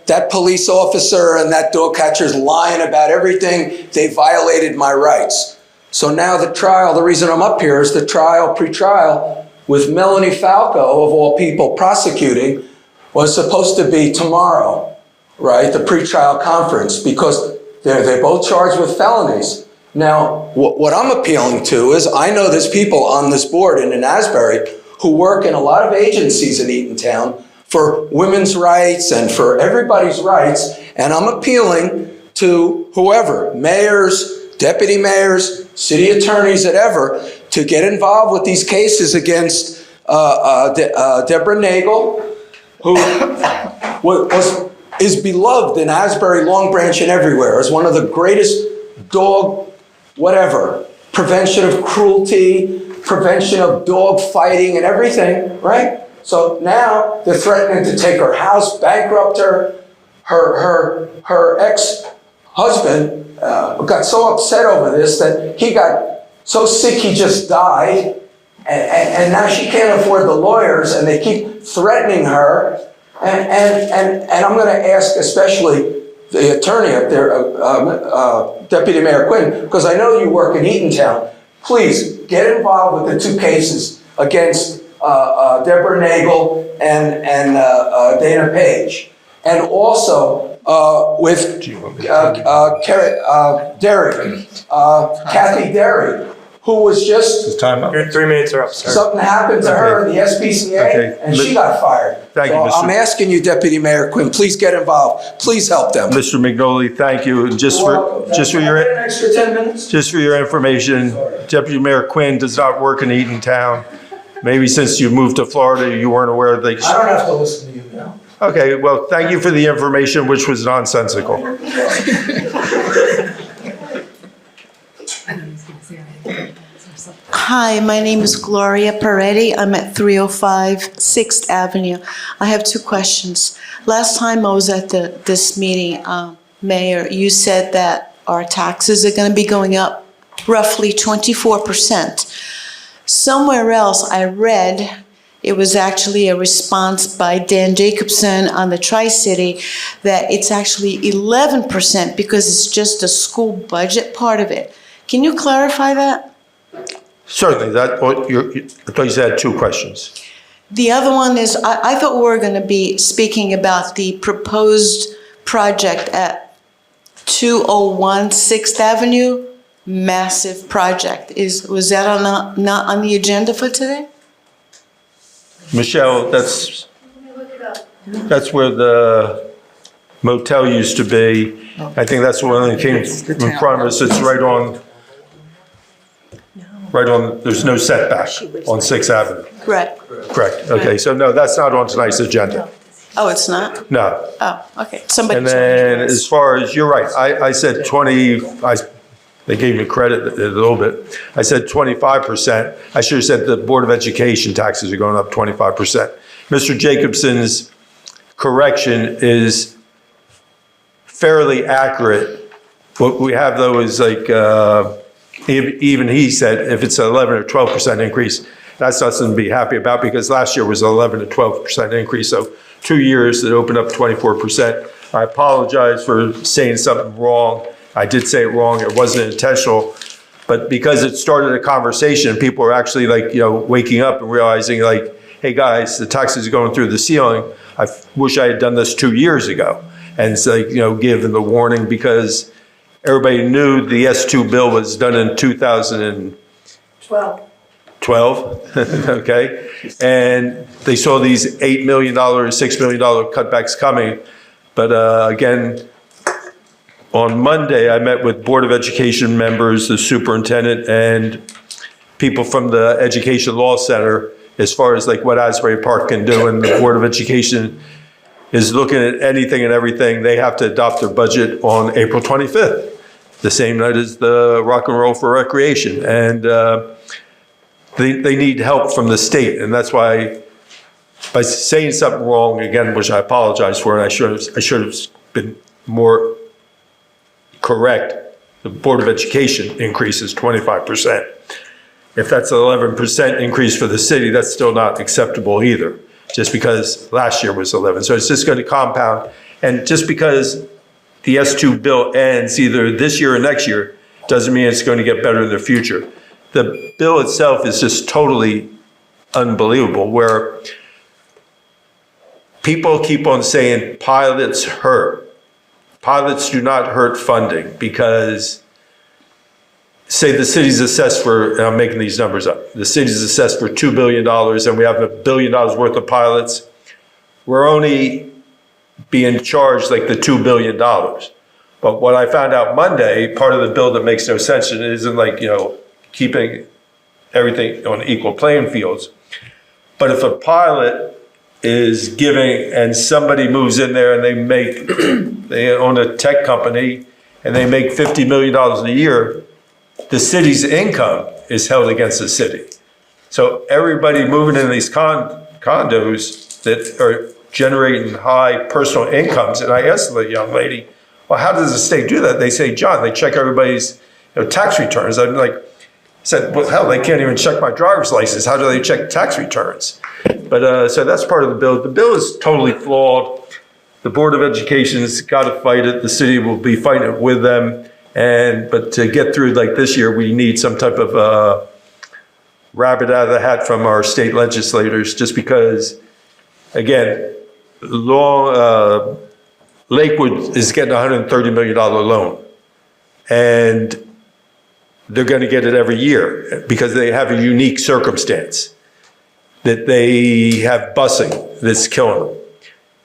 [SPEAKER 16] that police officer and that dog catcher's lying about everything. They violated my rights. So now the trial, the reason I'm up here is the trial, pre-trial, with Melanie Falco, of all people, prosecuting, was supposed to be tomorrow, right? The pre-trial conference, because they're both charged with felonies. Now, what I'm appealing to is, I know there's people on this board and in Asbury who work in a lot of agencies in Eatontown for women's rights and for everybody's rights, and I'm appealing to whoever, mayors, deputy mayors, city attorneys, whatever, to get involved with these cases against Deborah Nagel, who is beloved in Asbury, Long Branch, and everywhere as one of the greatest dog, whatever, prevention of cruelty, prevention of dog fighting and everything, right? So now they're threatening to take her house, bankrupt her. Her ex-husband got so upset over this that he got so sick he just died, and now she can't afford the lawyers, and they keep threatening her. And I'm going to ask especially the attorney up there, Deputy Mayor Quinn, because I know you work in Eatontown. Please get involved with the two cases against Deborah Nagel and Dana Page. And also with Kathy Derry, who was just,
[SPEAKER 3] Time up.
[SPEAKER 1] Your 3 minutes are up, sir.
[SPEAKER 16] something happened to her in the SPCA,
[SPEAKER 3] Okay.
[SPEAKER 16] and she got fired.
[SPEAKER 3] Thank you,
[SPEAKER 16] So
[SPEAKER 3] Mr.
[SPEAKER 16] I'm asking you, Deputy Mayor Quinn, please get involved. Please help them.
[SPEAKER 3] Mr. McNolly, thank you. And just
[SPEAKER 16] You're
[SPEAKER 3] for,
[SPEAKER 16] welcome.
[SPEAKER 3] just for
[SPEAKER 16] Can I
[SPEAKER 3] your,
[SPEAKER 16] get an extra 10 minutes?
[SPEAKER 3] just for your information, Deputy Mayor Quinn does not work in Eatontown. Maybe since you moved to Florida, you weren't aware of the.
[SPEAKER 16] I don't have to listen to you now.
[SPEAKER 3] Okay, well, thank you for the information, which was nonsensical.
[SPEAKER 17] Hi, my name is Gloria Peretti. I'm at 305 6th Avenue. I have 2 questions. Last time I was at this meeting, Mayor, you said that our taxes are going to be going up roughly 24%. Somewhere else I read, it was actually a response by Dan Jacobson on the Tri-City that it's actually 11% because it's just the school budget part of it. Can you clarify that?
[SPEAKER 3] Certainly, I thought you said 2 questions.
[SPEAKER 17] The other one is, I thought we were going to be speaking about the proposed project at 201 6th Avenue, massive project. Was that not on the agenda for today?
[SPEAKER 3] Michelle, that's where the motel used to be. I think that's the one that came in front of us. It's right on, there's no setback on 6th Avenue.
[SPEAKER 17] Correct.
[SPEAKER 3] Correct, okay, so no, that's not on tonight's agenda.
[SPEAKER 17] Oh, it's not?
[SPEAKER 3] No.
[SPEAKER 17] Oh, okay. Somebody
[SPEAKER 3] And
[SPEAKER 17] told me
[SPEAKER 3] then
[SPEAKER 17] it was.
[SPEAKER 3] as far as, you're right, I said 20, they gave me credit a little bit. I said 25%. I should have said the Board of Education taxes are going up 25%. Mr. Jacobson's correction is fairly accurate. What we have though is like, even he said if it's an 11 or 12% increase, that's something to be happy about because last year was 11 to 12% increase. So 2 years it opened up 24%. I apologize for saying something wrong. I did say it wrong. It wasn't intentional, but because it started a conversation, people are actually like, waking up and realizing like, hey guys, the taxes are going through the ceiling. I wish I had done this 2 years ago. And it's like, give them the warning because everybody knew the S2 bill was done in 2012, okay? And they saw these $8 million, $6 million cutbacks coming. But again, on Monday, I met with Board of Education members, the superintendent, and people from the Education Law Center as far as like what Asbury Park can do. And the Board of Education is looking at anything and everything. They have to adopt their budget on April 25th, the same night as the Rock and Roll for Recreation. And they need help from the state. And that's why by saying something wrong, again, which I apologize for, and I should have been more correct, the Board of Education increase is 25%. If that's an 11% increase for the city, that's still not acceptable either, just because last year was 11. So it's just going to compound. And just because the S2 bill ends either this year or next year, doesn't mean it's going to get better in the future. The bill itself is just totally unbelievable, where people keep on saying pilots hurt. Pilots do not hurt funding because, say the city's assessed for, and I'm making these numbers up, the city's assessed for $2 billion and we have $1 billion worth of pilots. We're only being charged like the $2 billion. But what I found out Monday, part of the bill that makes no sense, and it isn't like, keeping everything on equal playing fields. But if a pilot is giving, and somebody moves in there and they own a tech company and they make $50 million a year, the city's income is held against the city. So everybody moving in these condos that are generating high personal incomes, and I asked the young lady, well, how does the state do that? They say, John, they check everybody's tax returns. I'm like, said, well, hell, they can't even check my driver's license. How do they check tax returns? But so that's part of the bill. The bill is totally flawed. The Board of Education's got to fight it. The city will be fighting it with them. But to get through like this year, we need some type of rabbit out of the hat from our state legislators, just because, again, long Lakewood is getting a $130 million loan. And they're going to get it every year because they have a unique circumstance that they have busing that's killing them.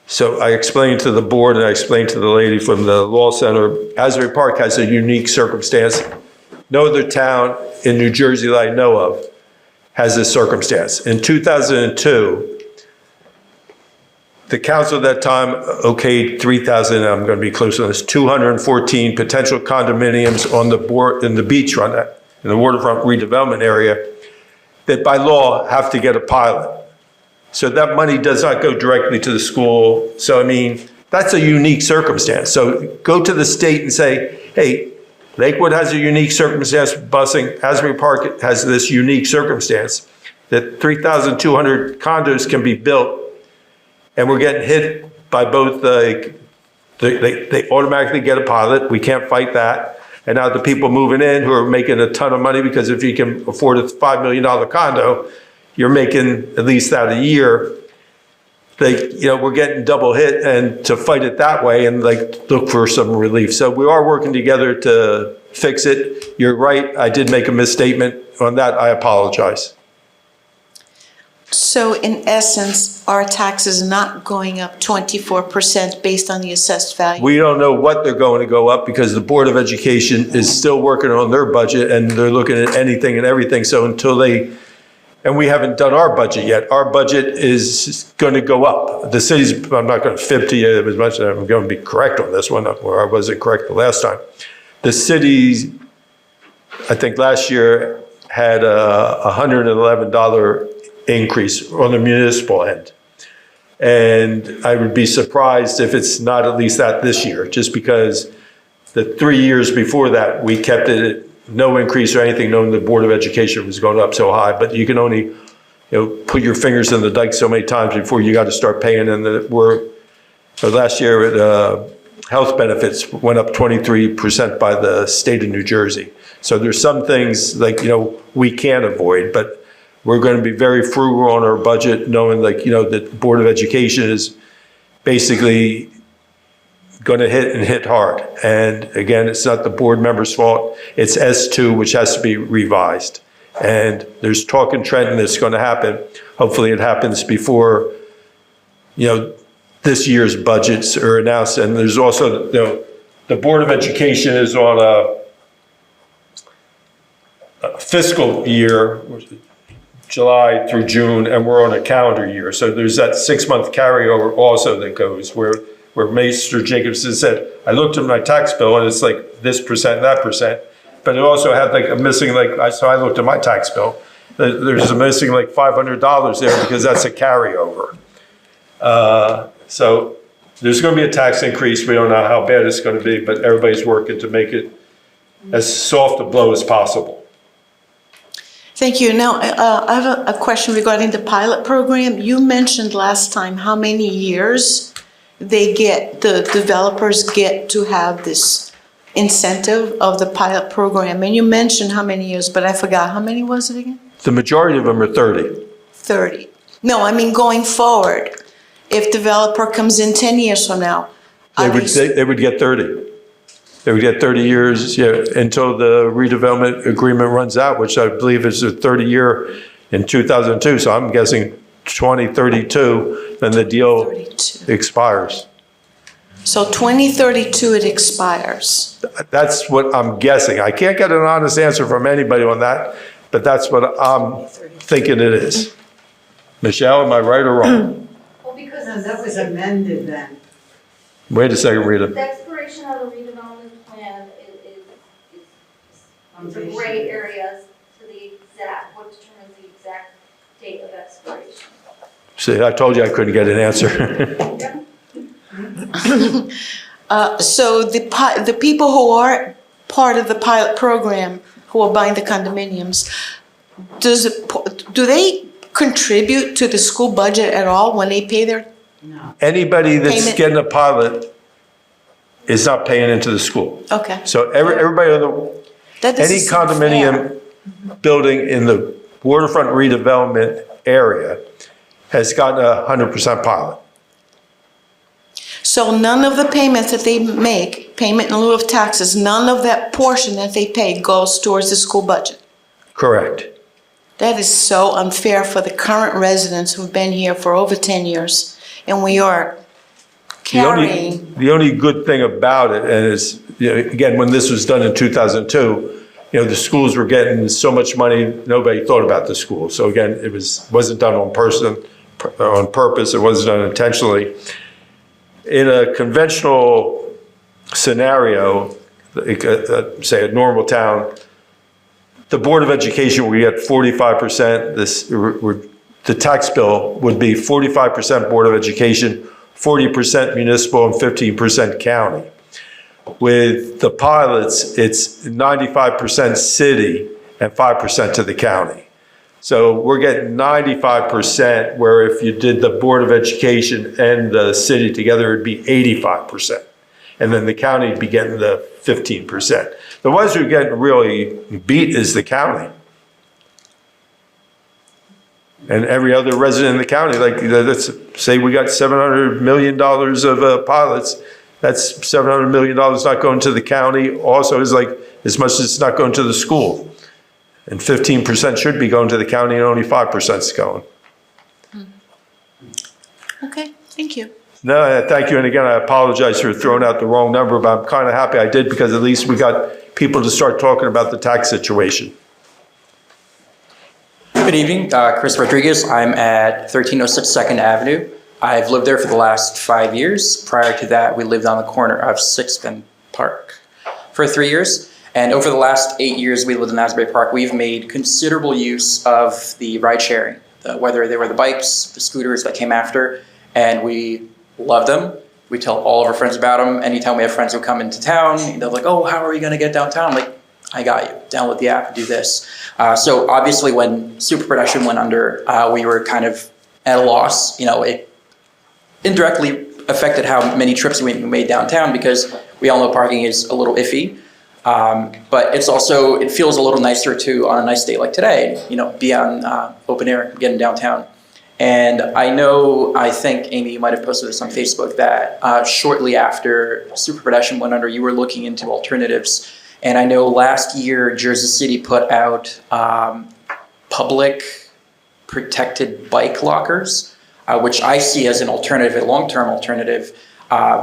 [SPEAKER 3] So I explained to the board and I explained to the lady from the law center, Asbury Park has a unique circumstance. No other town in New Jersey that I know of has this circumstance. In 2002, the council at that time okayed 3,000, I'm going to be close on this, 214 potential condominiums on the board in the beachfront, in the waterfront redevelopment area, that by law have to get a pilot. So that money does not go directly to the school. So, I mean, that's a unique circumstance. So go to the state and say, hey, Lakewood has a unique circumstance for busing. Asbury Park has this unique circumstance that 3,200 condos can be built, and we're getting hit by both they automatically get a pilot. We can't fight that. And now the people moving in who are making a ton of money, because if you can afford a $5 million condo, you're making at least that a year. We're getting double hit, and to fight it that way and look for some relief. So we are working together to fix it. You're right, I did make a misstatement on that. I apologize.
[SPEAKER 17] So in essence, our tax is not going up 24% based on the assessed value?
[SPEAKER 3] We don't know what they're going to go up because the Board of Education is still working on their budget and they're looking at anything and everything. So until and we haven't done our budget yet. Our budget is going to go up. The city's, I'm not going to fib to you as much as I'm going to be correct on this one, where I wasn't correct the last time. The city, I think last year, had a $111 increase on the municipal end. And I would be surprised if it's not at least that this year, just because the 3 years before that, we kept it at no increase or anything, knowing the Board of Education was going up so high. But you can only, put your fingers in the dike so many times before you got to start paying. And last year, health benefits went up 23% by the state of New Jersey. So there's some things we can't avoid, but we're going to be very frugal on our budget, knowing that the Board of Education is basically going to hit hard. And again, it's not the board members' fault. It's S2, which has to be revised. And there's talk in Trenton that's going to happen. Hopefully it happens before, this year's budgets are announced. And there's also, the Board of Education is on a fiscal year, July through June, and we're on a calendar year. So there's that 6-month carryover also that goes where Mr. Jacobson said, I looked at my tax bill and it's like this percent, that percent. But it also had a missing, so I looked at my tax bill. There's a missing $500 there because that's a carryover. So there's going to be a tax increase. We don't know how bad it's going to be, but everybody's working to make it as soft a blow as possible.
[SPEAKER 17] Thank you. Now, I have a question regarding the pilot program. You mentioned last time how many years the developers get to have this incentive of the pilot program. And you mentioned how many years, but I forgot. How many was it again?
[SPEAKER 3] The majority of them are 30.
[SPEAKER 17] 30. No, I mean going forward. If developer comes in 10 years from now.
[SPEAKER 3] They would get 30. They would get 30 years until the redevelopment agreement runs out, which I believe is a 30-year in 2002. So I'm guessing 2032, then the deal expires.
[SPEAKER 17] So 2032 it expires.
[SPEAKER 3] That's what I'm guessing. I can't get an honest answer from anybody on that, but that's what I'm thinking it is. Michelle, am I right or wrong?
[SPEAKER 15] Well, because that was amended then.
[SPEAKER 3] Wait a second, Rita.
[SPEAKER 18] The expiration of the redevelopment plan is the gray areas to the exact, what determines the exact date of expiration.
[SPEAKER 3] See, I told you I couldn't get an answer.
[SPEAKER 17] So the people who are part of the pilot program, who are buying the condominiums, do they contribute to the school budget at all when they pay their?
[SPEAKER 15] No.
[SPEAKER 3] Anybody that's
[SPEAKER 17] payment?
[SPEAKER 3] getting a pilot is not paying into the school.
[SPEAKER 17] Okay.
[SPEAKER 3] So everybody on any condominium building in the waterfront redevelopment area has gotten a 100% pilot.
[SPEAKER 17] So none of the payments that they make, payment in lieu of taxes, none of that portion that they pay goes towards the school budget?
[SPEAKER 3] Correct.
[SPEAKER 17] That is so unfair for the current residents who've been here for over 10 years, and we are carrying.
[SPEAKER 3] The only good thing about it, and is, you know, again, when this was done in 2002, you know, the schools were getting so much money, nobody thought about the school. So again, it wasn't done on purpose, it wasn't done intentionally. In a conventional scenario, say a normal town, the Board of Education will get 45%. The tax bill would be 45% Board of Education, 40% municipal, and 15% county. With the pilots, it's 95% city and 5% to the county. So we're getting 95%, where if you did the Board of Education and the city together, it'd be 85%. And then the county would be getting the 15%. The ones who are getting really beat is the county. And every other resident in the county, like, let's say we got $700 million of pilots, that's $700 million not going to the county. Also, is like as much as it's not going to the school. And 15% should be going to the county, and only 5% is going.
[SPEAKER 17] Okay, thank you.
[SPEAKER 3] No, thank you. And again, I apologize for throwing out the wrong number, but I'm kind of happy I did, because at least we got people to start talking about the tax situation.
[SPEAKER 19] Good evening, Chris Rodriguez. I'm at 1306 2nd Avenue. I've lived there for the last 5 years. Prior to that, we lived on the corner of 6th and Park for 3 years. And over the last 8 years we lived in Asbury Park, we've made considerable use of the ride sharing, whether they were the bikes, the scooters that came after, and we love them. We tell all of our friends about them. Anytime we have friends who come into town, they're like, oh, how are you going to get downtown? I'm like, I got you. Download the app and do this. So obviously when Super Production went under, we were kind of at a loss. You know, it indirectly affected how many trips we made downtown, because we all know parking is a little iffy. But it's also, it feels a little nicer to, on a nice day like today, you know, be on open air, getting downtown. And I think, Amy, you might have posted this on Facebook, that shortly after Super Production went under, you were looking into alternatives. And I know last year, Jersey City put out public protected bike lockers, which I see as an alternative, a long-term alternative.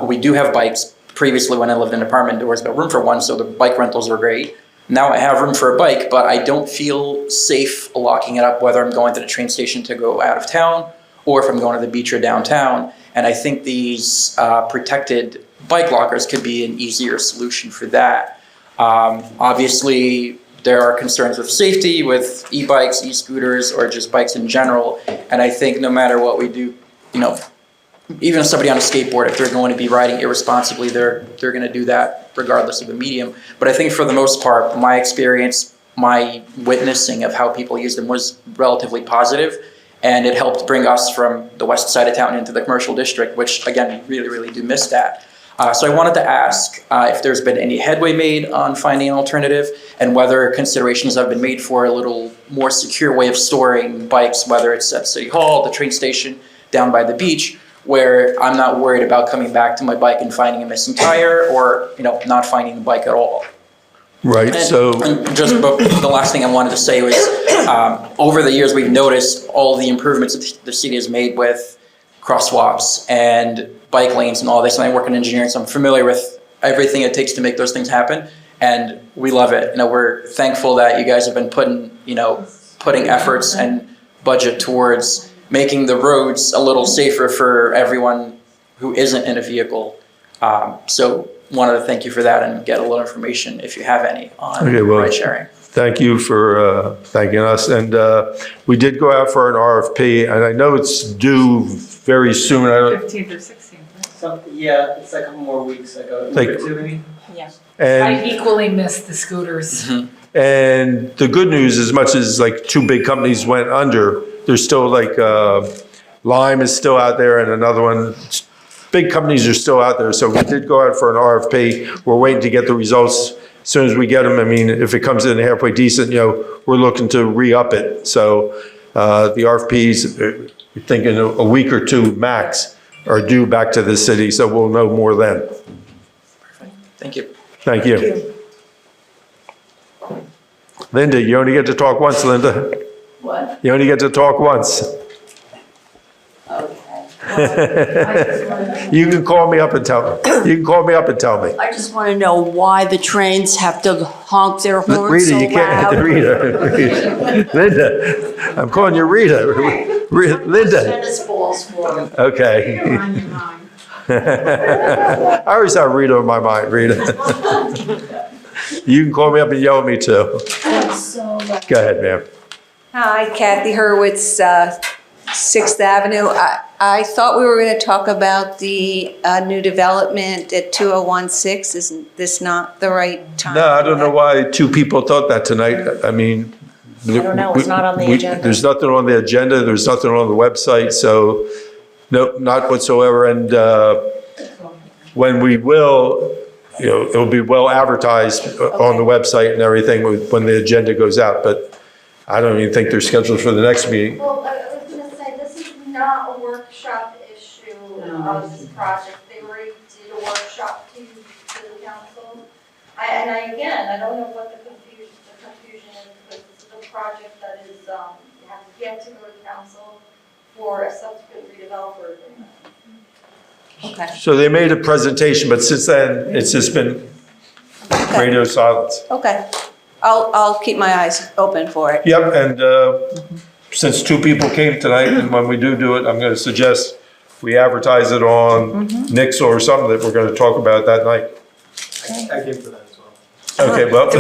[SPEAKER 19] We do have bikes. Previously, when I lived in an apartment, there was no room for one, so the bike rentals were great. Now I have room for a bike, but I don't feel safe locking it up, whether I'm going to the train station to go out of town, or if I'm going to the beach or downtown. And I think these protected bike lockers could be an easier solution for that. Obviously, there are concerns with safety with e-bikes, e-scooters, or just bikes in general. And I think no matter what we do, you know, even if somebody on a skateboard, if they're going to be riding irresponsibly, they're going to do that regardless of the medium. But I think for the most part, my experience, my witnessing of how people use them was relatively positive, and it helped bring us from the west side of town into the commercial district, which again, we really do miss that. So I wanted to ask if there's been any headway made on finding an alternative, and whether considerations have been made for a little more secure way of storing bikes, whether it's at City Hall, the train station, down by the beach, where I'm not worried about coming back to my bike and finding a missing tire, or, you know, not finding the bike at all.
[SPEAKER 3] Right,
[SPEAKER 19] and just the last thing I wanted to say was, over the years, we've noticed all the improvements that the city has made with crosswalks and bike lanes and all this. And I work in engineering, so I'm familiar with everything it takes to make those things happen. And we love it. You know, we're thankful that you guys have been putting efforts and budget towards making the roads a little safer for everyone who isn't in a vehicle. So wanted to thank you for that, and get a little information, if you have any, on ride sharing.
[SPEAKER 3] Thank you for thanking us. And we did go out for an RFP, and I know it's due very soon.
[SPEAKER 12] 15th or 16th.
[SPEAKER 11] Yeah, it's like a couple more weeks ago.
[SPEAKER 12] Yeah.
[SPEAKER 3] And
[SPEAKER 12] I equally missed the scooters.
[SPEAKER 3] And the good news, as much as like two big companies went under, there's still like Lime is still out there, and another one. Big companies are still out there. So we did go out for an RFP. We're waiting to get the results. As soon as we get them, I mean, if it comes in halfway decent, you know, we're looking to re-up it. So the RFPs, we're thinking a week or two max. are due back to the city, so we'll know more then.
[SPEAKER 19] Thank you.
[SPEAKER 3] Thank you. Linda, you only get to talk once, Linda.
[SPEAKER 13] What?
[SPEAKER 3] You only get to talk once.
[SPEAKER 13] Okay.
[SPEAKER 3] You can call me up and tell me. You can call me up and tell me.
[SPEAKER 13] I just want to know why the trains have to honk their horns
[SPEAKER 3] Rita,
[SPEAKER 13] so
[SPEAKER 3] you can't.
[SPEAKER 13] loud.
[SPEAKER 3] Rita. Linda, I'm calling you Rita. Linda.
[SPEAKER 13] Tennis balls for them.
[SPEAKER 3] Okay. I always have Rita on my mind, Rita. You can call me up and yell at me too. Go ahead, ma'am.
[SPEAKER 20] Hi, Kathy Hurwitz, 6th Avenue. I thought we were going to talk about the new development at 2016. Isn't this not the right time?
[SPEAKER 3] No, I don't know why two people thought that tonight. I mean.
[SPEAKER 12] I don't know, it's not on the agenda.
[SPEAKER 3] There's nothing on the agenda, there's nothing on the website, so, no, not whatsoever. And when we will, you know, it'll be well advertised on the website and everything when the agenda goes out, but I don't even think they're scheduled for the next meeting.
[SPEAKER 18] Well, I was gonna say, this is not a workshop issue of this project. They already did a workshop to the council. Again, I don't know what the confusion is, because this is a project that is, has yet to go to council for a subsequent redeveloper agreement.
[SPEAKER 20] Okay.
[SPEAKER 3] So they made a presentation, but since then, it's just been radio silence.
[SPEAKER 20] Okay. I'll keep my eyes open for it.
[SPEAKER 3] Yep, and since two people came tonight, and when we do it, I'm gonna suggest we advertise it on Nix or something that we're gonna talk about that night.
[SPEAKER 1] I came for that as well.
[SPEAKER 3] Okay, well.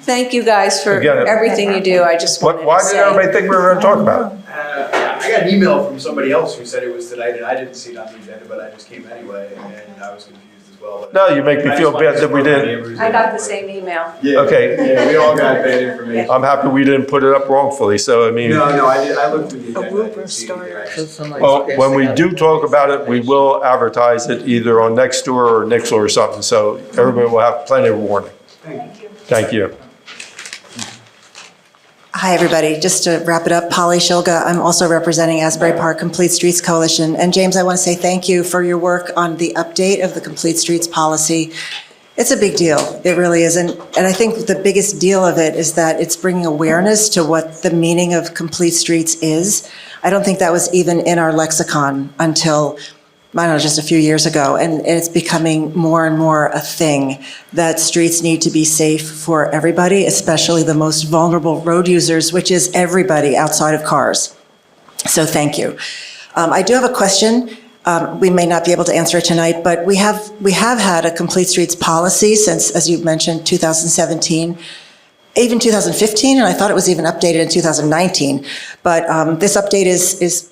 [SPEAKER 20] Thank you guys for
[SPEAKER 3] Again,
[SPEAKER 20] everything you do. I just wanted
[SPEAKER 3] Why
[SPEAKER 20] to
[SPEAKER 3] did
[SPEAKER 20] say.
[SPEAKER 3] everybody think we were gonna talk about it?
[SPEAKER 21] I got an email from somebody else who said it was tonight, and I didn't see it on the agenda, but I just came anyway, and I was confused as well. But
[SPEAKER 3] No, you make me feel bad that we didn't.
[SPEAKER 20] I got the same email.
[SPEAKER 21] Yeah,
[SPEAKER 3] Okay.
[SPEAKER 21] yeah, we all got bad information.
[SPEAKER 3] I'm happy we didn't put it up wrongfully, so I mean.
[SPEAKER 21] No, I looked through the agenda, I didn't see anything.
[SPEAKER 3] Well, when we do talk about it, we will advertise it either on Nextdoor or Nixle or something, so everybody will have plenty of warning.
[SPEAKER 21] Thank you.
[SPEAKER 3] Thank you.
[SPEAKER 22] Hi, everybody. Just to wrap it up, Polly Shilga. I'm also representing Asbury Park Complete Streets Coalition. And James, I want to say thank you for your work on the update of the Complete Streets policy. It's a big deal. It really is. And I think the biggest deal of it is that it's bringing awareness to what the meaning of complete streets is. I don't think that was even in our lexicon until, I don't know, just a few years ago. And it's becoming more and more a thing that streets need to be safe for everybody, especially the most vulnerable road users, which is everybody outside of cars. So thank you. I do have a question. We may not be able to answer it tonight, but we have had a complete streets policy since, as you mentioned, 2017, even 2015, and I thought it was even updated in 2019. But this update is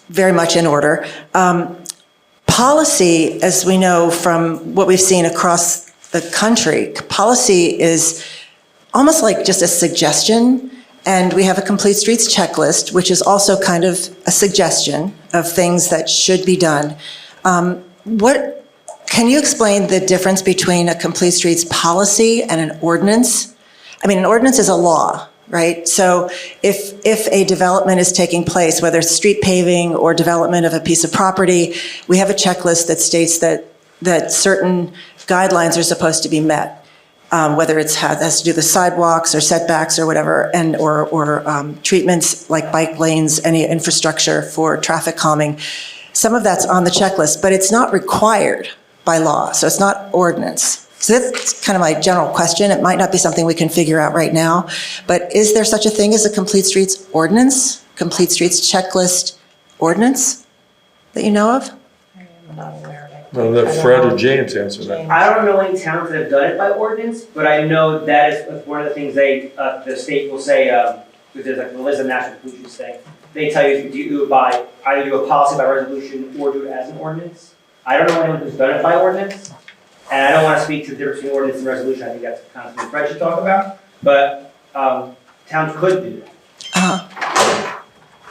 [SPEAKER 22] very much in order. Policy, as we know from what we've seen across the country, policy is almost like just a suggestion. And we have a complete streets checklist, which is also kind of a suggestion of things that should be done. Can you explain the difference between a complete streets policy and an ordinance? I mean, an ordinance is a law, right? So if a development is taking place, whether it's street paving or development of a piece of property, we have a checklist that states that certain guidelines are supposed to be met. Whether it has to do with sidewalks or setbacks or whatever, and or treatments like bike lanes, any infrastructure for traffic calming. Some of that's on the checklist, but it's not required by law, so it's not ordinance. So that's kind of my general question. It might not be something we can figure out right now, but is there such a thing as a complete streets ordinance, complete streets checklist ordinance that you know of?
[SPEAKER 3] Well, let Fred or James answer that.
[SPEAKER 11] I don't know any towns that have done it by ordinance, but I know that is one of the things the state will say, because there's like the Lisbon National Pollution thing. They tell you to do it by, either do a policy by resolution or do it as an ordinance. I don't know anyone who's done it by ordinance, and I don't want to speak to the difference between ordinance and resolution. I think that's kind of what Fred should talk about, but towns could do that.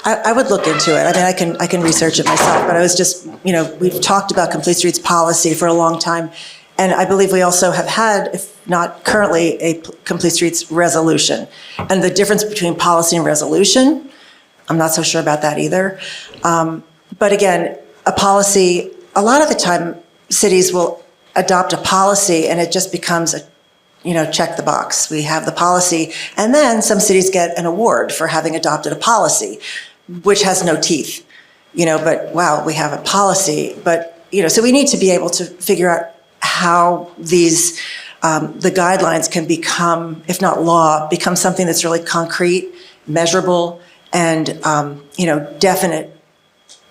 [SPEAKER 22] I would look into it. I mean, I can research it myself, but I was just, we've talked about complete streets policy for a long time. And I believe we also have had, if not currently, a complete streets resolution. And the difference between policy and resolution, I'm not so sure about that either. But again, a policy, a lot of the time, cities will adopt a policy and it just becomes check the box. We have the policy, and then some cities get an award for having adopted a policy, which has no teeth, but wow, we have a policy. But, so we need to be able to figure out how these, the guidelines can become, if not law, become something that's really concrete, measurable, and, definite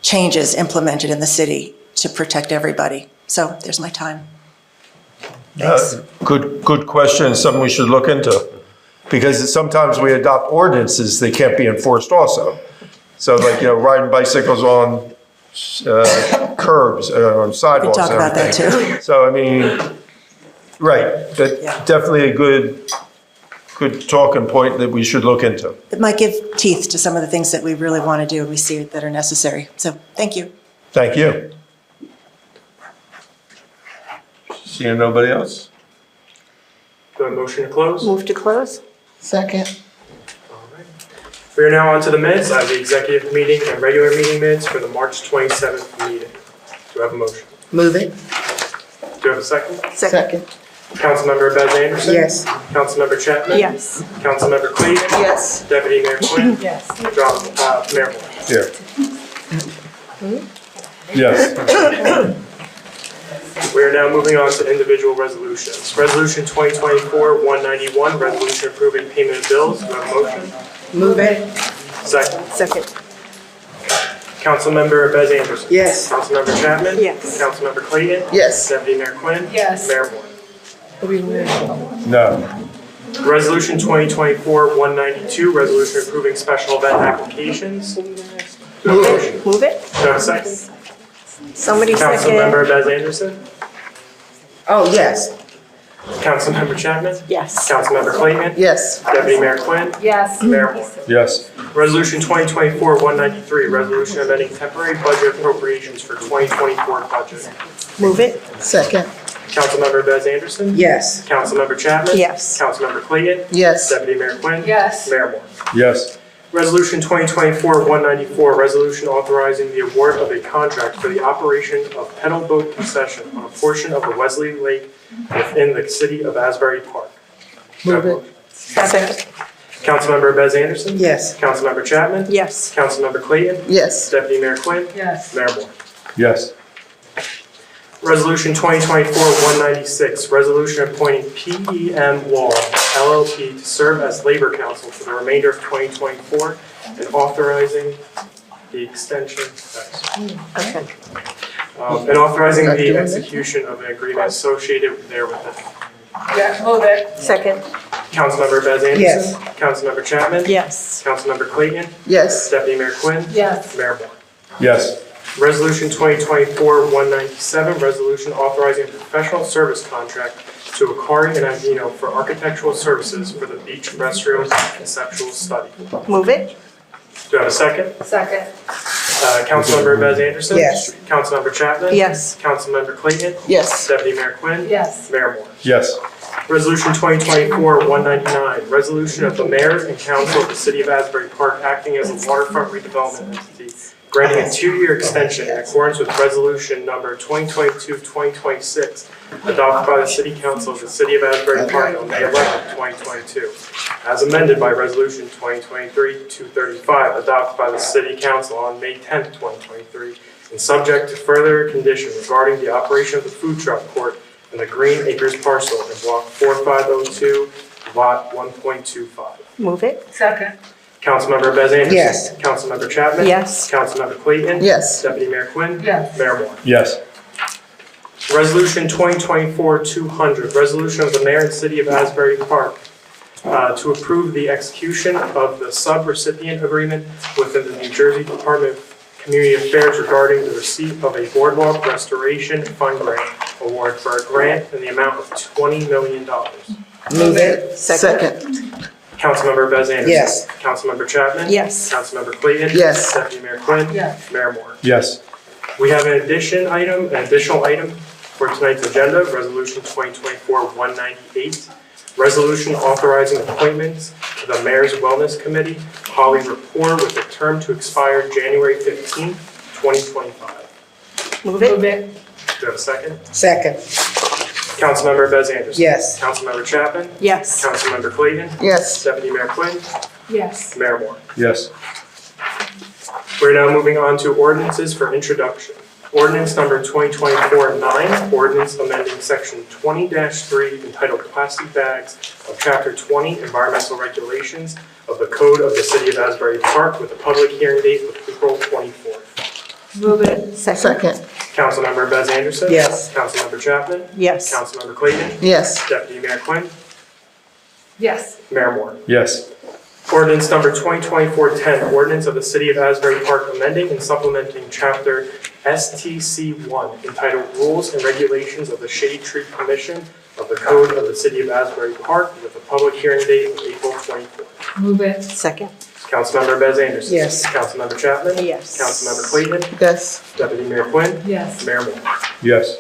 [SPEAKER 22] changes implemented in the city to protect everybody. So there's my time.
[SPEAKER 3] Good question, something we should look into. Because sometimes we adopt ordinances, they can't be enforced also. So like, riding bicycles on curbs, on sidewalks and
[SPEAKER 22] talk about that
[SPEAKER 3] everything.
[SPEAKER 22] too.
[SPEAKER 3] So, I mean, right, that definitely a good talking point that we should look into.
[SPEAKER 22] It might give teeth to some of the things that we really want to do and we see that are necessary. So thank you.
[SPEAKER 3] Thank you. Seeing nobody else?
[SPEAKER 1] Do I have a motion to close?
[SPEAKER 7] Move to close?
[SPEAKER 8] Second.
[SPEAKER 1] We are now on to the minutes. I have the executive meeting and regular meeting minutes for the March 27th meeting. Do I have a motion?
[SPEAKER 8] Move it.
[SPEAKER 1] Do I have a second?
[SPEAKER 8] Second.
[SPEAKER 1] Councilmember Bez Anderson?
[SPEAKER 8] Yes.
[SPEAKER 1] Councilmember Chapman?
[SPEAKER 7] Yes.
[SPEAKER 1] Councilmember Clayton?
[SPEAKER 8] Yes.
[SPEAKER 1] Deputy Mayor Quinn?
[SPEAKER 7] Yes.
[SPEAKER 1] Mayor Moore?
[SPEAKER 3] Here. Yes.
[SPEAKER 1] We are now moving on to individual resolutions. Resolution 2024-191, resolution approving payment of bills. Do I have a motion?
[SPEAKER 8] Move it.
[SPEAKER 1] Second.
[SPEAKER 7] Second.
[SPEAKER 1] Councilmember Bez Anderson?
[SPEAKER 8] Yes.
[SPEAKER 1] Councilmember Chapman?
[SPEAKER 7] Yes.
[SPEAKER 1] Councilmember Clayton?
[SPEAKER 8] Yes.
[SPEAKER 1] Deputy Mayor Quinn?
[SPEAKER 7] Yes.
[SPEAKER 1] Mayor Moore?
[SPEAKER 3] No.
[SPEAKER 1] Resolution 2024-192, resolution approving special event applications. Do I have a motion?
[SPEAKER 7] Move it.
[SPEAKER 1] Do I have a second?
[SPEAKER 7] Somebody second.
[SPEAKER 1] Councilmember Bez Anderson?
[SPEAKER 8] Oh, yes.
[SPEAKER 1] Councilmember Chapman?
[SPEAKER 7] Yes.
[SPEAKER 1] Councilmember Clayton?
[SPEAKER 8] Yes.
[SPEAKER 1] Deputy Mayor Quinn?
[SPEAKER 7] Yes.
[SPEAKER 1] Mayor Moore?
[SPEAKER 3] Yes.
[SPEAKER 1] Resolution 2024-193, resolution amending temporary budget appropriations for 2024 budget.
[SPEAKER 7] Move it.
[SPEAKER 8] Second.
[SPEAKER 1] Councilmember Bez Anderson?
[SPEAKER 8] Yes.
[SPEAKER 1] Councilmember Chapman?
[SPEAKER 7] Yes.
[SPEAKER 1] Councilmember Clayton?
[SPEAKER 8] Yes.
[SPEAKER 1] Deputy Mayor Quinn?
[SPEAKER 7] Yes.
[SPEAKER 1] Mayor Moore?
[SPEAKER 3] Yes.
[SPEAKER 1] Resolution 2024-194, resolution authorizing the award of a contract for the operation of pedal boat concession on a portion of the Wesley Lake within the city of Asbury Park.
[SPEAKER 8] Move it.
[SPEAKER 7] Second.
[SPEAKER 1] Councilmember Bez Anderson?
[SPEAKER 8] Yes.
[SPEAKER 1] Councilmember Chapman?
[SPEAKER 7] Yes.
[SPEAKER 1] Councilmember Clayton?
[SPEAKER 8] Yes.
[SPEAKER 1] Deputy Mayor Quinn?
[SPEAKER 7] Yes.
[SPEAKER 1] Mayor Moore?
[SPEAKER 3] Yes.
[SPEAKER 1] Resolution 2024-196, resolution appointing PEM Law LLP to serve as Labor Counsel for the remainder of 2024 and authorizing the extension,
[SPEAKER 7] Okay.
[SPEAKER 1] and authorizing the execution of an agreement associated therewith.
[SPEAKER 7] Yeah, move it. Second.
[SPEAKER 1] Councilmember Bez Anderson?
[SPEAKER 8] Yes.
[SPEAKER 1] Councilmember Chapman?
[SPEAKER 7] Yes.
[SPEAKER 1] Councilmember Clayton?
[SPEAKER 8] Yes.
[SPEAKER 1] Deputy Mayor Quinn?
[SPEAKER 7] Yes.
[SPEAKER 1] Mayor Moore?
[SPEAKER 3] Yes.
[SPEAKER 1] Resolution 2024-197, resolution authorizing a professional service contract to Akari and Avino for architectural services for the beach restroom conceptual study.
[SPEAKER 7] Move it.
[SPEAKER 1] Do I have a second?
[SPEAKER 7] Second.
[SPEAKER 1] Councilmember Bez Anderson?
[SPEAKER 8] Yes.
[SPEAKER 1] Councilmember Chapman?
[SPEAKER 7] Yes.
[SPEAKER 1] Councilmember Clayton?
[SPEAKER 8] Yes.
[SPEAKER 1] Deputy Mayor Quinn?
[SPEAKER 7] Yes.
[SPEAKER 1] Mayor Moore?
[SPEAKER 3] Yes.
[SPEAKER 1] Resolution 2024-199, resolution of the mayor and council of the city of Asbury Park acting as a waterfront redevelopment entity, granting a 2-year extension in accordance with resolution number 2022-2026, adopted by the city council of the city of Asbury Park on May 11, 2022, as amended by resolution 2023-235, adopted by the city council on May 10, 2023, and subject to further condition regarding the operation of the food truck court in the Green Acres parcel in block 4502, lot 1.25.
[SPEAKER 7] Move it. Second.
[SPEAKER 1] Councilmember Bez Anderson?
[SPEAKER 8] Yes.
[SPEAKER 1] Councilmember Chapman?
[SPEAKER 7] Yes.
[SPEAKER 1] Councilmember Clayton?
[SPEAKER 8] Yes.
[SPEAKER 1] Deputy Mayor Quinn?
[SPEAKER 7] Yes.
[SPEAKER 1] Mayor Moore?
[SPEAKER 3] Yes.
[SPEAKER 1] Resolution 2024-200, resolution of the mayor and city of Asbury Park to approve the execution of the sub-recipient agreement within the New Jersey Department of Community Affairs regarding the receipt of a boardwalk restoration fund grant award for a grant in the amount of $20 million.
[SPEAKER 8] Move it. Second.
[SPEAKER 1] Councilmember Bez Anderson?
[SPEAKER 8] Yes.
[SPEAKER 1] Councilmember Chapman?
[SPEAKER 7] Yes.
[SPEAKER 1] Councilmember Clayton?
[SPEAKER 8] Yes.
[SPEAKER 1] Deputy Mayor Quinn?
[SPEAKER 7] Yes.
[SPEAKER 1] Mayor Moore?
[SPEAKER 3] Yes.
[SPEAKER 1] We have an additional item for tonight's agenda, Resolution 2024-198. Resolution authorizing appointments to the Mayor's Wellness Committee, Holly Rapport, with a term to expire January 15, 2025.
[SPEAKER 7] Move it.
[SPEAKER 1] Do you have a second?
[SPEAKER 4] Second.
[SPEAKER 1] Councilmember Bez Anderson.
[SPEAKER 4] Yes.
[SPEAKER 1] Councilmember Chapman.
[SPEAKER 7] Yes.
[SPEAKER 1] Councilmember Clayton.
[SPEAKER 8] Yes.
[SPEAKER 1] Deputy Mayor Quinn.
[SPEAKER 6] Yes.
[SPEAKER 1] Mayor Moore.
[SPEAKER 3] Yes.
[SPEAKER 1] We're now moving on to ordinances for introduction. Ordinance number 2024-9, ordinance amending section 20-3 entitled Plastic Bags of Chapter 20 Environmental Regulations of the Code of the City of Asbury Park with a public hearing date of April 24th.
[SPEAKER 7] Move it. Second.
[SPEAKER 1] Councilmember Bez Anderson.
[SPEAKER 4] Yes.
[SPEAKER 1] Councilmember Chapman.
[SPEAKER 7] Yes.
[SPEAKER 1] Councilmember Clayton.
[SPEAKER 8] Yes.
[SPEAKER 1] Deputy Mayor Quinn.
[SPEAKER 6] Yes.
[SPEAKER 1] Mayor Moore.
[SPEAKER 3] Yes.
[SPEAKER 1] Ordinance number 2024-10, ordinance of the City of Asbury Park amending and supplementing Chapter STC1 entitled Rules and Regulations of the Shade Tree Commission of the Code of the City of Asbury Park with a public hearing date of April 24th.
[SPEAKER 6] Move it.
[SPEAKER 7] Second.
[SPEAKER 1] Councilmember Bez Anderson.
[SPEAKER 4] Yes.
[SPEAKER 1] Councilmember Chapman.
[SPEAKER 7] Yes.
[SPEAKER 1] Councilmember Clayton.
[SPEAKER 8] Yes.
[SPEAKER 1] Deputy Mayor Quinn.
[SPEAKER 6] Yes.
[SPEAKER 1] Mayor Moore.
[SPEAKER 3] Yes.